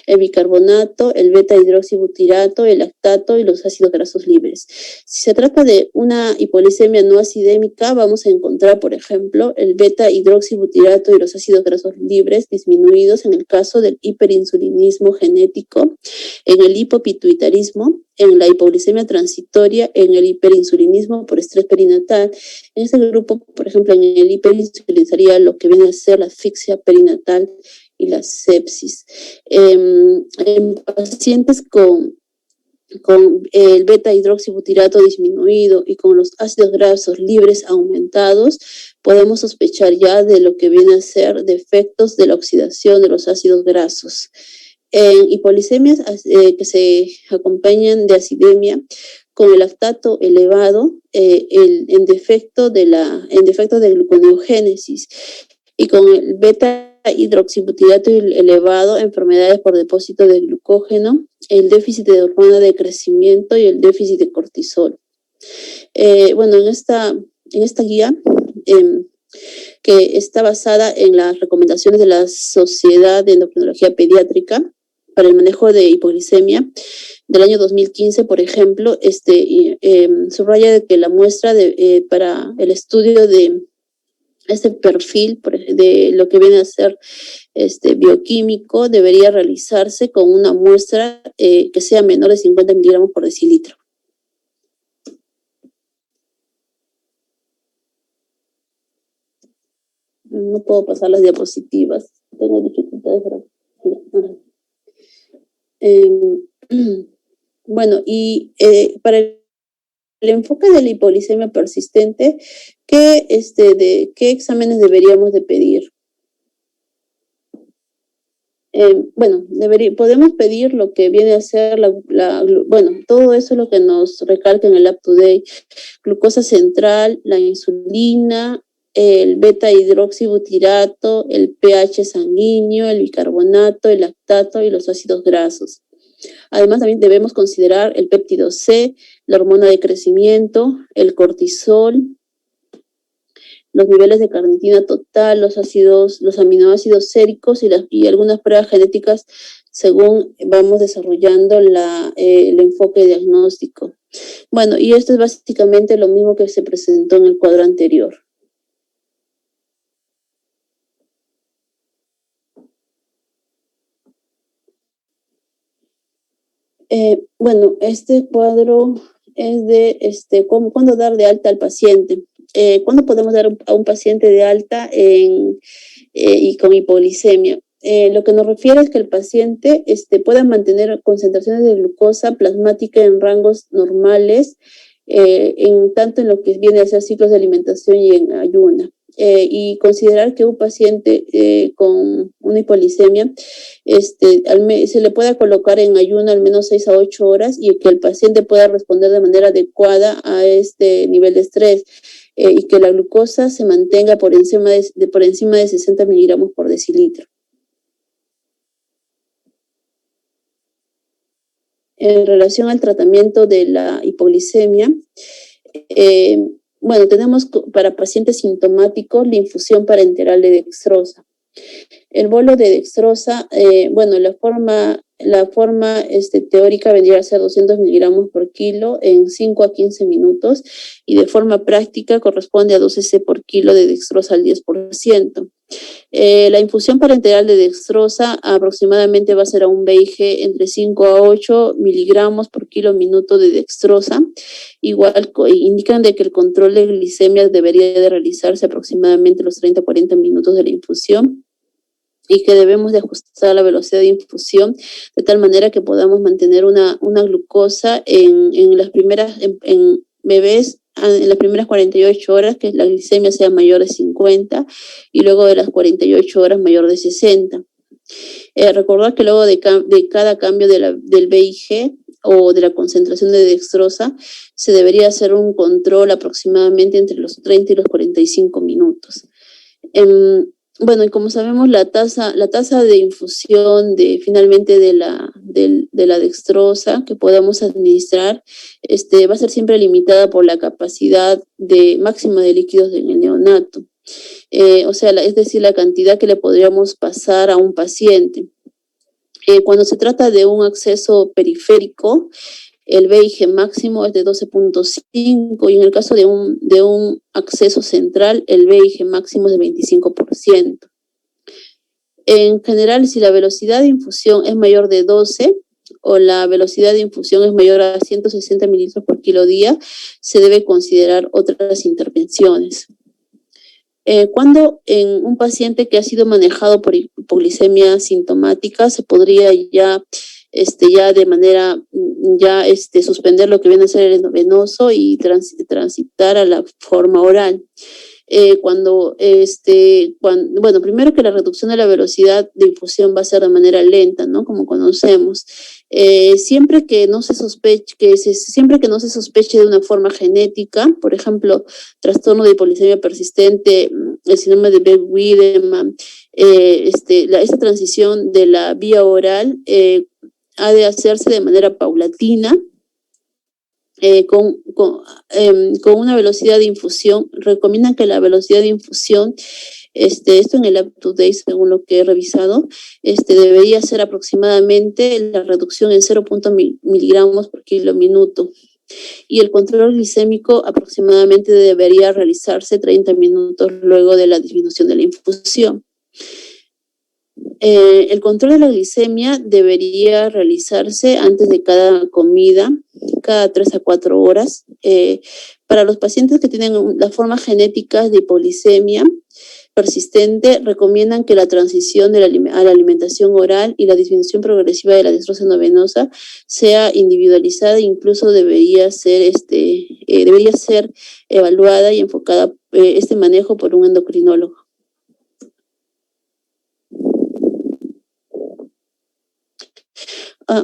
El bicarbonato, el beta-hidroxibutirato, el lactato y los ácidos grasos libres. Si se trata de una hipoglicemia no acidémica, vamos a encontrar, por ejemplo, el beta-hidroxibutirato y los ácidos grasos libres disminuidos en el caso del hiperinsulinismo genético, en el hipopituitarismo, en la hipoglicemia transitoria, en el hiperinsulinismo por estrés perinatal. En este grupo, por ejemplo, en el hiperinsulinismo sería lo que viene a ser la asfixia perinatal y la sepsis. En pacientes con el beta-hidroxibutirato disminuido y con los ácidos grasos libres aumentados, podemos sospechar ya de lo que viene a ser defectos de la oxidación de los ácidos grasos. En hipoglicemias que se acompañan de acidemia, con el lactato elevado, en defecto de gluconeogénesis, y con el beta-hidroxibutirato elevado, enfermedades por depósito de glucógeno, el déficit de hormona de crecimiento y el déficit de cortisol. Bueno, en esta guía, que está basada en las recomendaciones de la Sociedad de Endocrinología Pediátrica para el manejo de hipoglicemia del año 2015, por ejemplo, subraya de que la muestra para el estudio de este perfil de lo que viene a ser bioquímico debería realizarse con una muestra que sea menor de 50 miligramos por decilitro. No puedo pasar las diapositivas, tengo dificultades para... Bueno, y para el enfoque de la hipoglicemia persistente, ¿qué exámenes deberíamos de pedir? Bueno, podemos pedir lo que viene a ser bueno, todo eso es lo que nos recalca en el Up2Date: glucosa central, la insulina, el beta-hidroxibutirato, el pH sanguíneo, el bicarbonato, el lactato y los ácidos grasos. Además, también debemos considerar el péptido C, la hormona de crecimiento, el cortisol, los niveles de carnitina total, los aminoácidos séricos y algunas pruebas genéticas según vamos desarrollando el enfoque diagnóstico. Bueno, y esto es básicamente lo mismo que se presentó en el cuadro anterior. Bueno, este cuadro es de cuándo dar de alta al paciente. ¿Cuándo podemos dar a un paciente de alta y con hipoglicemia? Lo que nos refiere es que el paciente pueda mantener concentraciones de glucosa plasmática en rangos normales, tanto en lo que viene a ser ciclos de alimentación y en ayuna. Y considerar que un paciente con una hipoglicemia se le pueda colocar en ayuno al menos 6 a 8 horas y que el paciente pueda responder de manera adecuada a este nivel de estrés, y que la glucosa se mantenga por encima de 60 miligramos por decilitro. En relación al tratamiento de la hipoglicemia, bueno, tenemos para pacientes sintomáticos la infusión parenteral de dextrosa. El bolo de dextrosa, bueno, la forma teórica vendría a ser 200 miligramos por kilo en 5 a 15 minutos, y de forma práctica corresponde a 2 cc por kilo de dextrosa al 10%. La infusión parenteral de dextrosa aproximadamente va a ser a un BIG entre 5 a 8 miligramos por kilo minuto de dextrosa. Igual indican de que el control de glicemia debería de realizarse aproximadamente los 30 a 40 minutos de la infusión, y que debemos de ajustar la velocidad de infusión de tal manera que podamos mantener una glucosa en las primeras, en bebés, en las primeras 48 horas, que la glicemia sea mayor de 50, y luego de las 48 horas mayor de 60. Recordar que luego de cada cambio del BIG o de la concentración de dextrosa, se debería hacer un control aproximadamente entre los 30 y los 45 minutos. bueno, y como sabemos, la tasa de infusión finalmente de la dextrosa que podamos administrar, va a ser siempre limitada por la capacidad máxima de líquidos en el neonato. O sea, es decir, la cantidad que le podríamos pasar a un paciente. Cuando se trata de un acceso periférico, el VIG máximo es de 12.5 y en el caso de un acceso central, el VIG máximo es de 25%. En general, si la velocidad de infusión es mayor de 12 o la velocidad de infusión es mayor a 160 mililitros por kilo día, se debe considerar otras intervenciones. Cuando en un paciente que ha sido manejado por hipoglicemia sintomática se podría ya de manera, suspender lo que viene a ser el endovenoso y transitar a la forma oral. Bueno, primero que la reducción de la velocidad de infusión va a ser de manera lenta, ¿no? Como conocemos. Siempre que no se sospeche de una forma genética, por ejemplo, trastorno de hipoglicemia persistente, el síndrome de Beck-Wiedemann, esta transición de la vía oral ha de hacerse de manera paulatina, con una velocidad de infusión. Recomiendan que la velocidad de infusión, esto en el UpToDate, según lo que he revisado, debería ser aproximadamente la reducción en 0.0 miligramos por kilo minuto. Y el control glicémico aproximadamente debería realizarse 30 minutos luego de la disminución de la infusión. El control de la glicemia debería realizarse antes de cada comida, cada 3 a 4 horas. Para los pacientes que tienen las formas genéticas de hipoglicemia persistente, recomiendan que la transición a la alimentación oral y la disminución progresiva de la dextrosa endovenosa sea individualizada e incluso debería ser evaluada y enfocada este manejo por un endocrinólogo.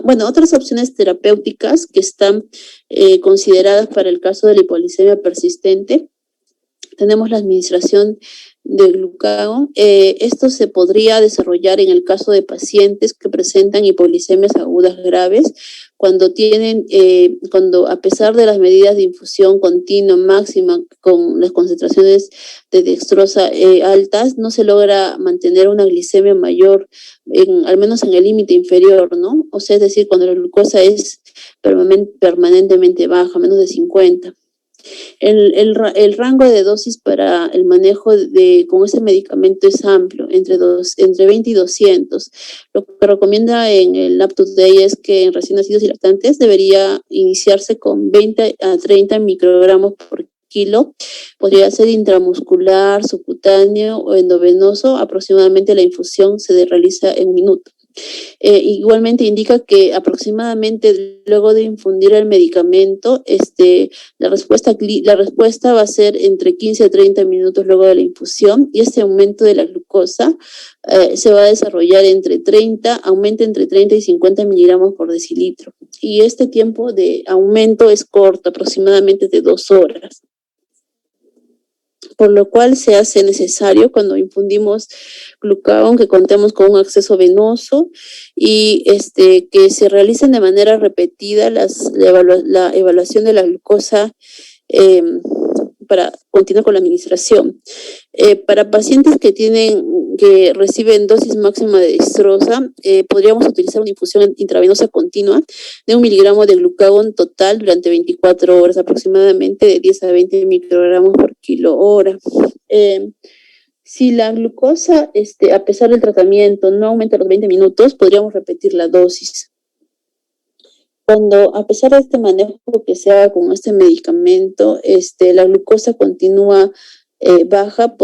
Bueno, otras opciones terapéuticas que están consideradas para el caso de la hipoglicemia persistente, tenemos la administración de glucagón. Esto se podría desarrollar en el caso de pacientes que presentan hipoglicemias agudas graves, cuando a pesar de las medidas de infusión continua máxima con las concentraciones de dextrosa altas, no se logra mantener una glicemia mayor, al menos en el límite inferior, ¿no? O sea, es decir, cuando la glucosa es permanentemente baja, menos de 50. El rango de dosis para el manejo con este medicamento es amplio, entre 20 y 200. Lo que recomienda en el UpToDate es que en recién nacidos y lactantes debería iniciarse con 20 a 30 microgramos por kilo. Podría ser intramuscular, subcutáneo o endovenoso. Aproximadamente la infusión se realiza en 1 minuto. Igualmente indica que aproximadamente luego de infundir el medicamento, la respuesta va a ser entre 15 a 30 minutos luego de la infusión, y este aumento de la glucosa se va a desarrollar aumenta entre 30 y 50 miligramos por decilitro, y este tiempo de aumento es corto, aproximadamente de 2 horas. Por lo cual se hace necesario cuando infundimos glucagón que contemos con un acceso venoso y que se realicen de manera repetida la evaluación de la glucosa para continuar con la administración. Para pacientes que reciben dosis máxima de dextrosa, podríamos utilizar una infusión intravenosa continua de 1 miligramo de glucagón total durante 24 horas, aproximadamente de 10 a 20 microgramos por kilo hora. Si la glucosa, a pesar del tratamiento, no aumenta a los 20 minutos, podríamos repetir la dosis. Cuando, a pesar de este manejo que se haga con este medicamento, la glucosa continúa baja,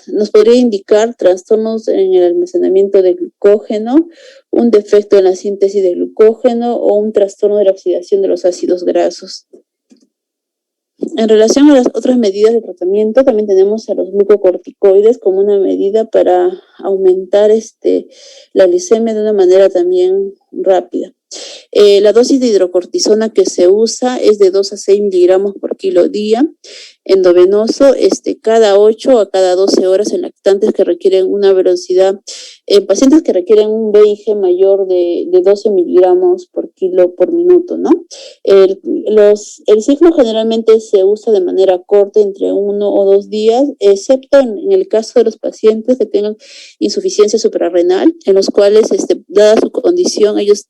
nos podría indicar trastornos en el almacenamiento de glucógeno, un defecto en la síntesis de glucógeno o un trastorno de la oxidación de los ácidos grasos. En relación a las otras medidas de tratamiento, también tenemos a los glucocorticoides como una medida para aumentar la glicemia de una manera también rápida. La dosis de hidrocortisona que se usa es de 2 a 6 miligramos por kilo día, endovenoso, cada 8 a cada 12 horas en lactantes que requieren una velocidad, pacientes que requieren un VIG mayor de 12 miligramos por kilo por minuto, ¿no? El ciclo generalmente se usa de manera corta, entre 1 o 2 días, excepto en el caso de los pacientes que tengan insuficiencia suprarrenal, en los cuales, dada su condición, ellos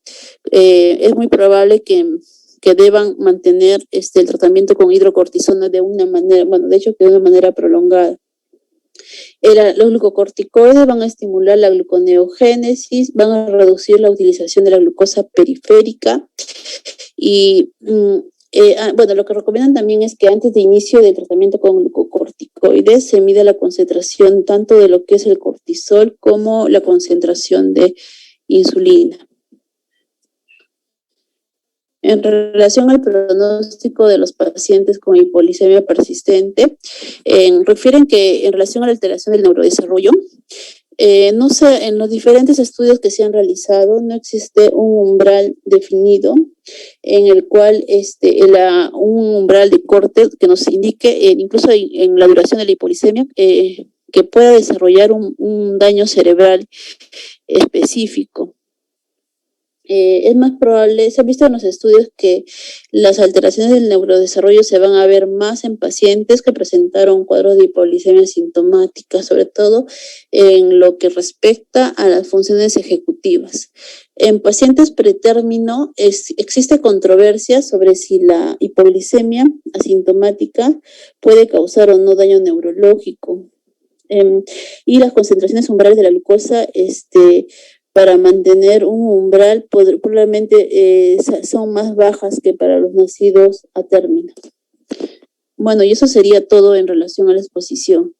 es muy probable que deban mantener el tratamiento con hidrocortisona de una manera, bueno, de hecho que de una manera prolongada. Los glucocorticoides van a estimular la gluconeogénesis, van a reducir la utilización de la glucosa periférica y, bueno, lo que recomiendan también es que antes de inicio del tratamiento con glucocorticoides se mida la concentración tanto de lo que es el cortisol como la concentración de insulina. En relación al pronóstico de los pacientes con hipoglicemia persistente, refieren que en relación a la alteración del neurodesarrollo, no sé, en los diferentes estudios que se han realizado no existe un umbral definido en el cual un umbral de corte que nos indique, incluso en la duración de la hipoglicemia, que pueda desarrollar un daño cerebral específico. Es más probable, se ha visto en los estudios que las alteraciones del neurodesarrollo se van a ver más en pacientes que presentaron cuadros de hipoglicemia sintomática, sobre todo en lo que respecta a las funciones ejecutivas. En pacientes pretérmino existe controversia sobre si la hipoglicemia asintomática puede causar o no daño neurológico. Y las concentraciones umbrales de la glucosa, para mantener un umbral probablemente son más bajas que para los nacidos a término. Bueno, y eso sería todo en relación a la exposición.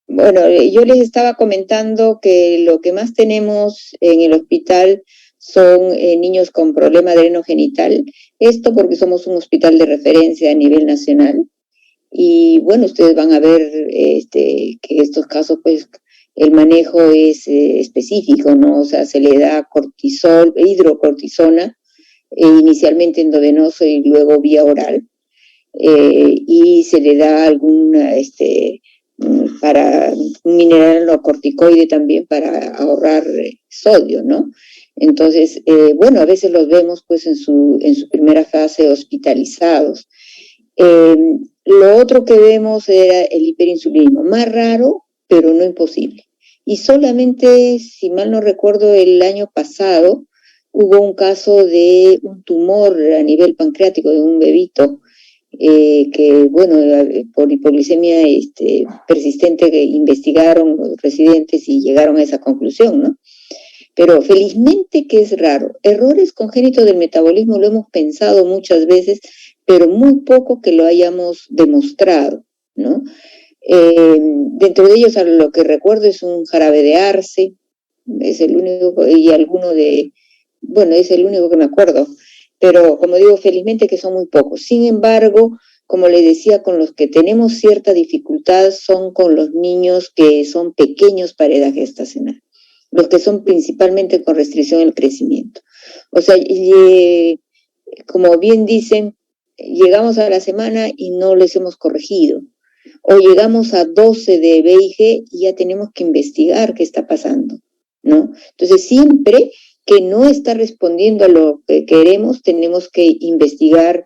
Bueno, yo les estaba comentando que lo que más tenemos en el hospital son niños con problema adrenogenital. Esto porque somos un hospital de referencia a nivel nacional. Y bueno, ustedes van a ver que estos casos, pues, el manejo es específico, ¿no? O sea, se le da cortisol, hidrocortisona, inicialmente endovenoso y luego vía oral, y se le da para un mineralocorticoide también para ahorrar sodio, ¿no? Entonces, bueno, a veces los vemos pues en su primera fase hospitalizados. Lo otro que vemos era el hiperinsulinismo, más raro, pero no imposible. Y solamente, si mal no recuerdo, el año pasado hubo un caso de un tumor a nivel pancreático de un bebito que, bueno, por hipoglicemia persistente que investigaron los residentes y llegaron a esa conclusión, ¿no? Pero felizmente que es raro. Errores congénitos del metabolismo lo hemos pensado muchas veces, pero muy poco que lo hayamos demostrado, ¿no? Dentro de ellos, a lo que recuerdo, es un jarabe de arce, es el único, y alguno bueno, es el único que me acuerdo, pero como digo, felizmente que son muy pocos. Sin embargo, como les decía, con los que tenemos cierta dificultad son con los niños que son pequeños para edad gestacional, los que son principalmente con restricción al crecimiento. O sea, como bien dicen, llegamos a la semana y no les hemos corregido. O llegamos a 12 de VIG y ya tenemos que investigar qué está pasando, ¿no? Entonces, siempre que no está respondiendo a lo que queremos, tenemos que investigar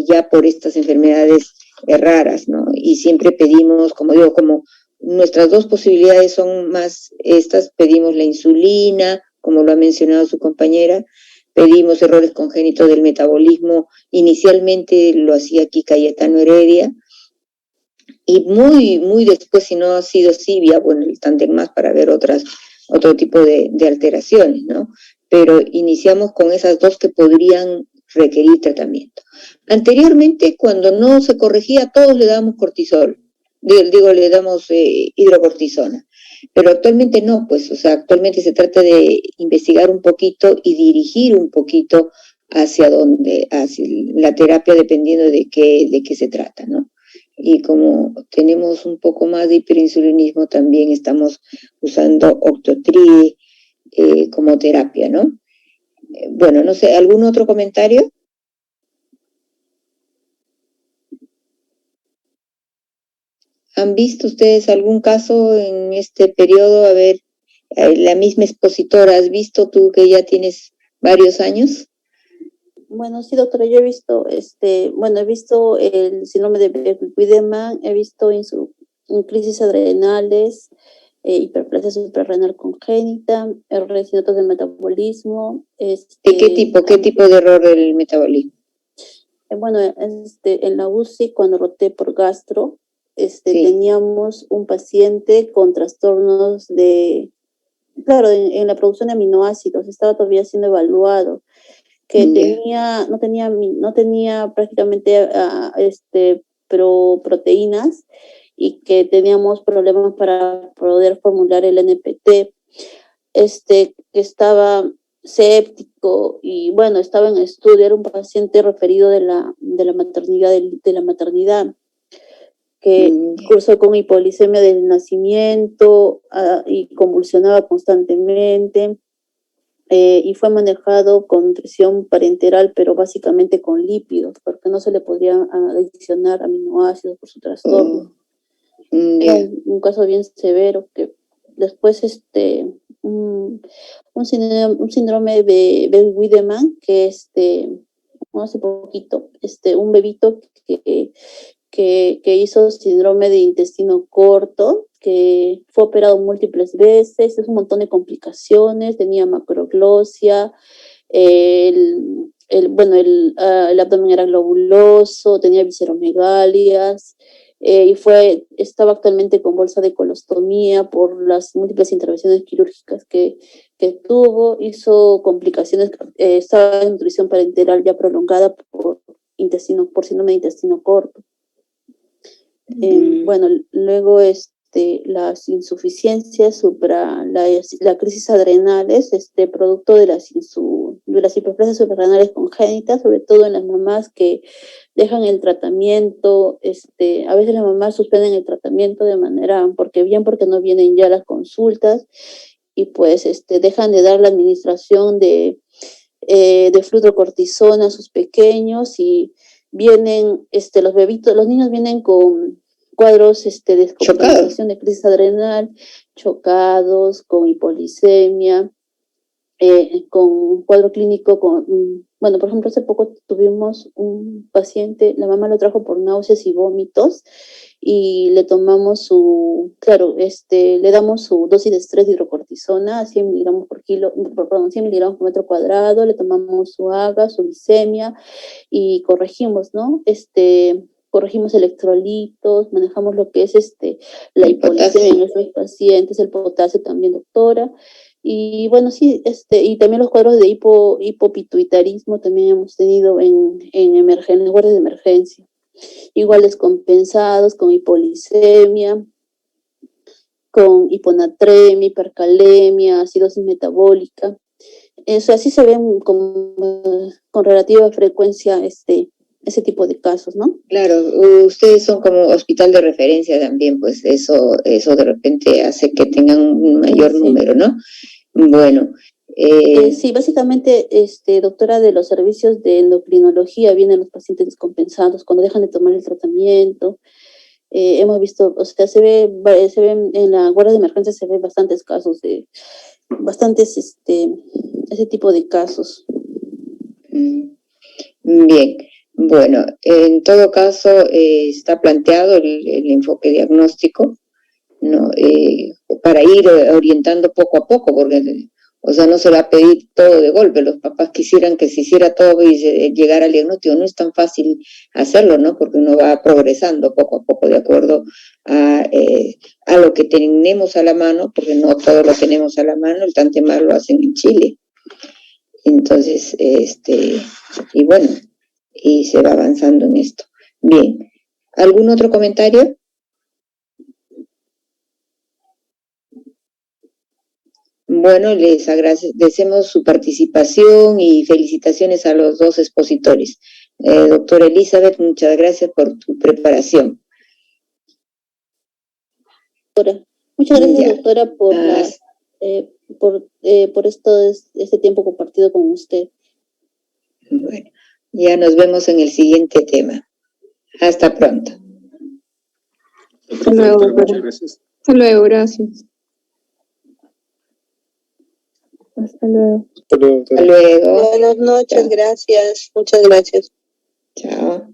ya por estas enfermedades raras, ¿no? Y siempre pedimos, como digo, como nuestras dos posibilidades son más estas, pedimos la insulina, como lo ha mencionado su compañera, pedimos errores congénitos del metabolismo, inicialmente lo hacía aquí Cayetano Heredia, y muy después, si no ha sido Sibia, bueno, el Tandem-Más para ver otro tipo de alteraciones, ¿no? Pero iniciamos con esas dos que podrían requerir tratamiento. Anteriormente, cuando no se corregía, todos le dábamos cortisol, le damos hidrocortisona. Pero actualmente no, pues, o sea, actualmente se trata de investigar un poquito y dirigir un poquito hacia la terapia dependiendo de qué se trata, ¿no? Y como tenemos un poco más de hiperinsulinismo, también estamos usando Octotri, como terapia, ¿no? Bueno, no sé, ¿algún otro comentario? ¿Han visto ustedes algún caso en este periodo? A ver, la misma expositora, ¿has visto tú que ya tienes varios años? Bueno, sí, doctora, yo he visto, he visto el síndrome de Wiedemann, he visto en crisis adrenales, hiperplasia suprarrenal congénita, errores innatos del metabolismo. ¿De qué tipo de error del metabolismo? Bueno, en la UCI, cuando roté por gastro, Sí. teníamos un paciente con trastornos claro, en la producción de aminoácidos, estaba todavía siendo evaluado, que no tenía prácticamente proteínas, y que teníamos problemas para poder formular el NPT, que estaba séptico y bueno, estaba en estudio, era un paciente referido de la maternidad, que cursó con hipoglicemia del nacimiento y convulsionaba constantemente, y fue manejado con nutrición parenteral, pero básicamente con lípidos, porque no se le podía adicionar aminoácidos por su trastorno. Era un caso bien severo, que después un síndrome de Wiedemann, que hace poquito, un bebito que hizo síndrome de intestino corto, que fue operado múltiples veces, es un montón de complicaciones, tenía macroglosia, el abdomen era globuloso, tenía visceromegalias, y estaba actualmente con bolsa de colostomía por las múltiples intervenciones quirúrgicas que tuvo, hizo complicaciones, estaba en nutrición parenteral ya prolongada por síndrome de intestino corto. Bueno, luego las insuficiencias la crisis adrenales, producto de las hiperplasias suprarrenales congénitas, sobre todo en las mamás que dejan el tratamiento, a veces las mamás suspenden el tratamiento porque no vienen ya las consultas, y pues dejan de dar la administración de fludrocortisona a sus pequeños, y vienen los niños vienen con cuadros de descompensación de crisis adrenal, chocados, con hipoglicemia, con cuadro clínico, por ejemplo, hace poco tuvimos un paciente, la mamá lo trajo por náuseas y vómitos, y le tomamos le damos su dosis de estrés de hidrocortisona, 100 miligramos por 100 miligramos por metro cuadrado, le tomamos su AGA, su glicemia, y corregimos, ¿no? Corregimos electrolitos, manejamos lo que es la hipoglicemia en esos pacientes, el potasio también, doctora. Y bueno, sí, y también los cuadros de hipopituitarismo también hemos tenido en guardias de emergencia. Igual descompensados, con hipoglicemia, con hiponatremia, hipercalemia, acidosis metabólica. Eso así se ven con relativa frecuencia ese tipo de casos, ¿no? Claro, ustedes son como hospital de referencia también, pues eso de repente hace que tengan un mayor número, ¿no? Bueno. Sí, básicamente, doctora, de los servicios de endocrinología vienen los pacientes descompensados cuando dejan de tomar el tratamiento. Hemos visto, o sea, se ven en la guardia de emergencia, se ven bastantes casos ese tipo de casos. Bien. Bueno, en todo caso está planteado el enfoque diagnóstico, ¿no? Para ir orientando poco a poco, porque, o sea, no se va a pedir todo de golpe. Los papás quisieran que se hiciera todo y llegar al diagnóstico. No es tan fácil hacerlo, ¿no? Porque uno va progresando poco a poco de acuerdo a lo que tenemos a la mano, porque no todo lo tenemos a la mano. El Tantemar lo hacen en Chile. Entonces, y bueno, y se va avanzando en esto. Bien, ¿algún otro comentario? Bueno, les agradecemos su participación y felicitaciones a los dos expositores. Doctora Elizabeth, muchas gracias por tu preparación. Muchas gracias, doctora, por por este tiempo compartido con usted. Bueno, ya nos vemos en el siguiente tema. Hasta pronto. Hasta luego. Muchas gracias. Hasta luego, gracias. Hasta luego. Hasta luego. Buenas noches, Chao. gracias. Muchas gracias. Chao.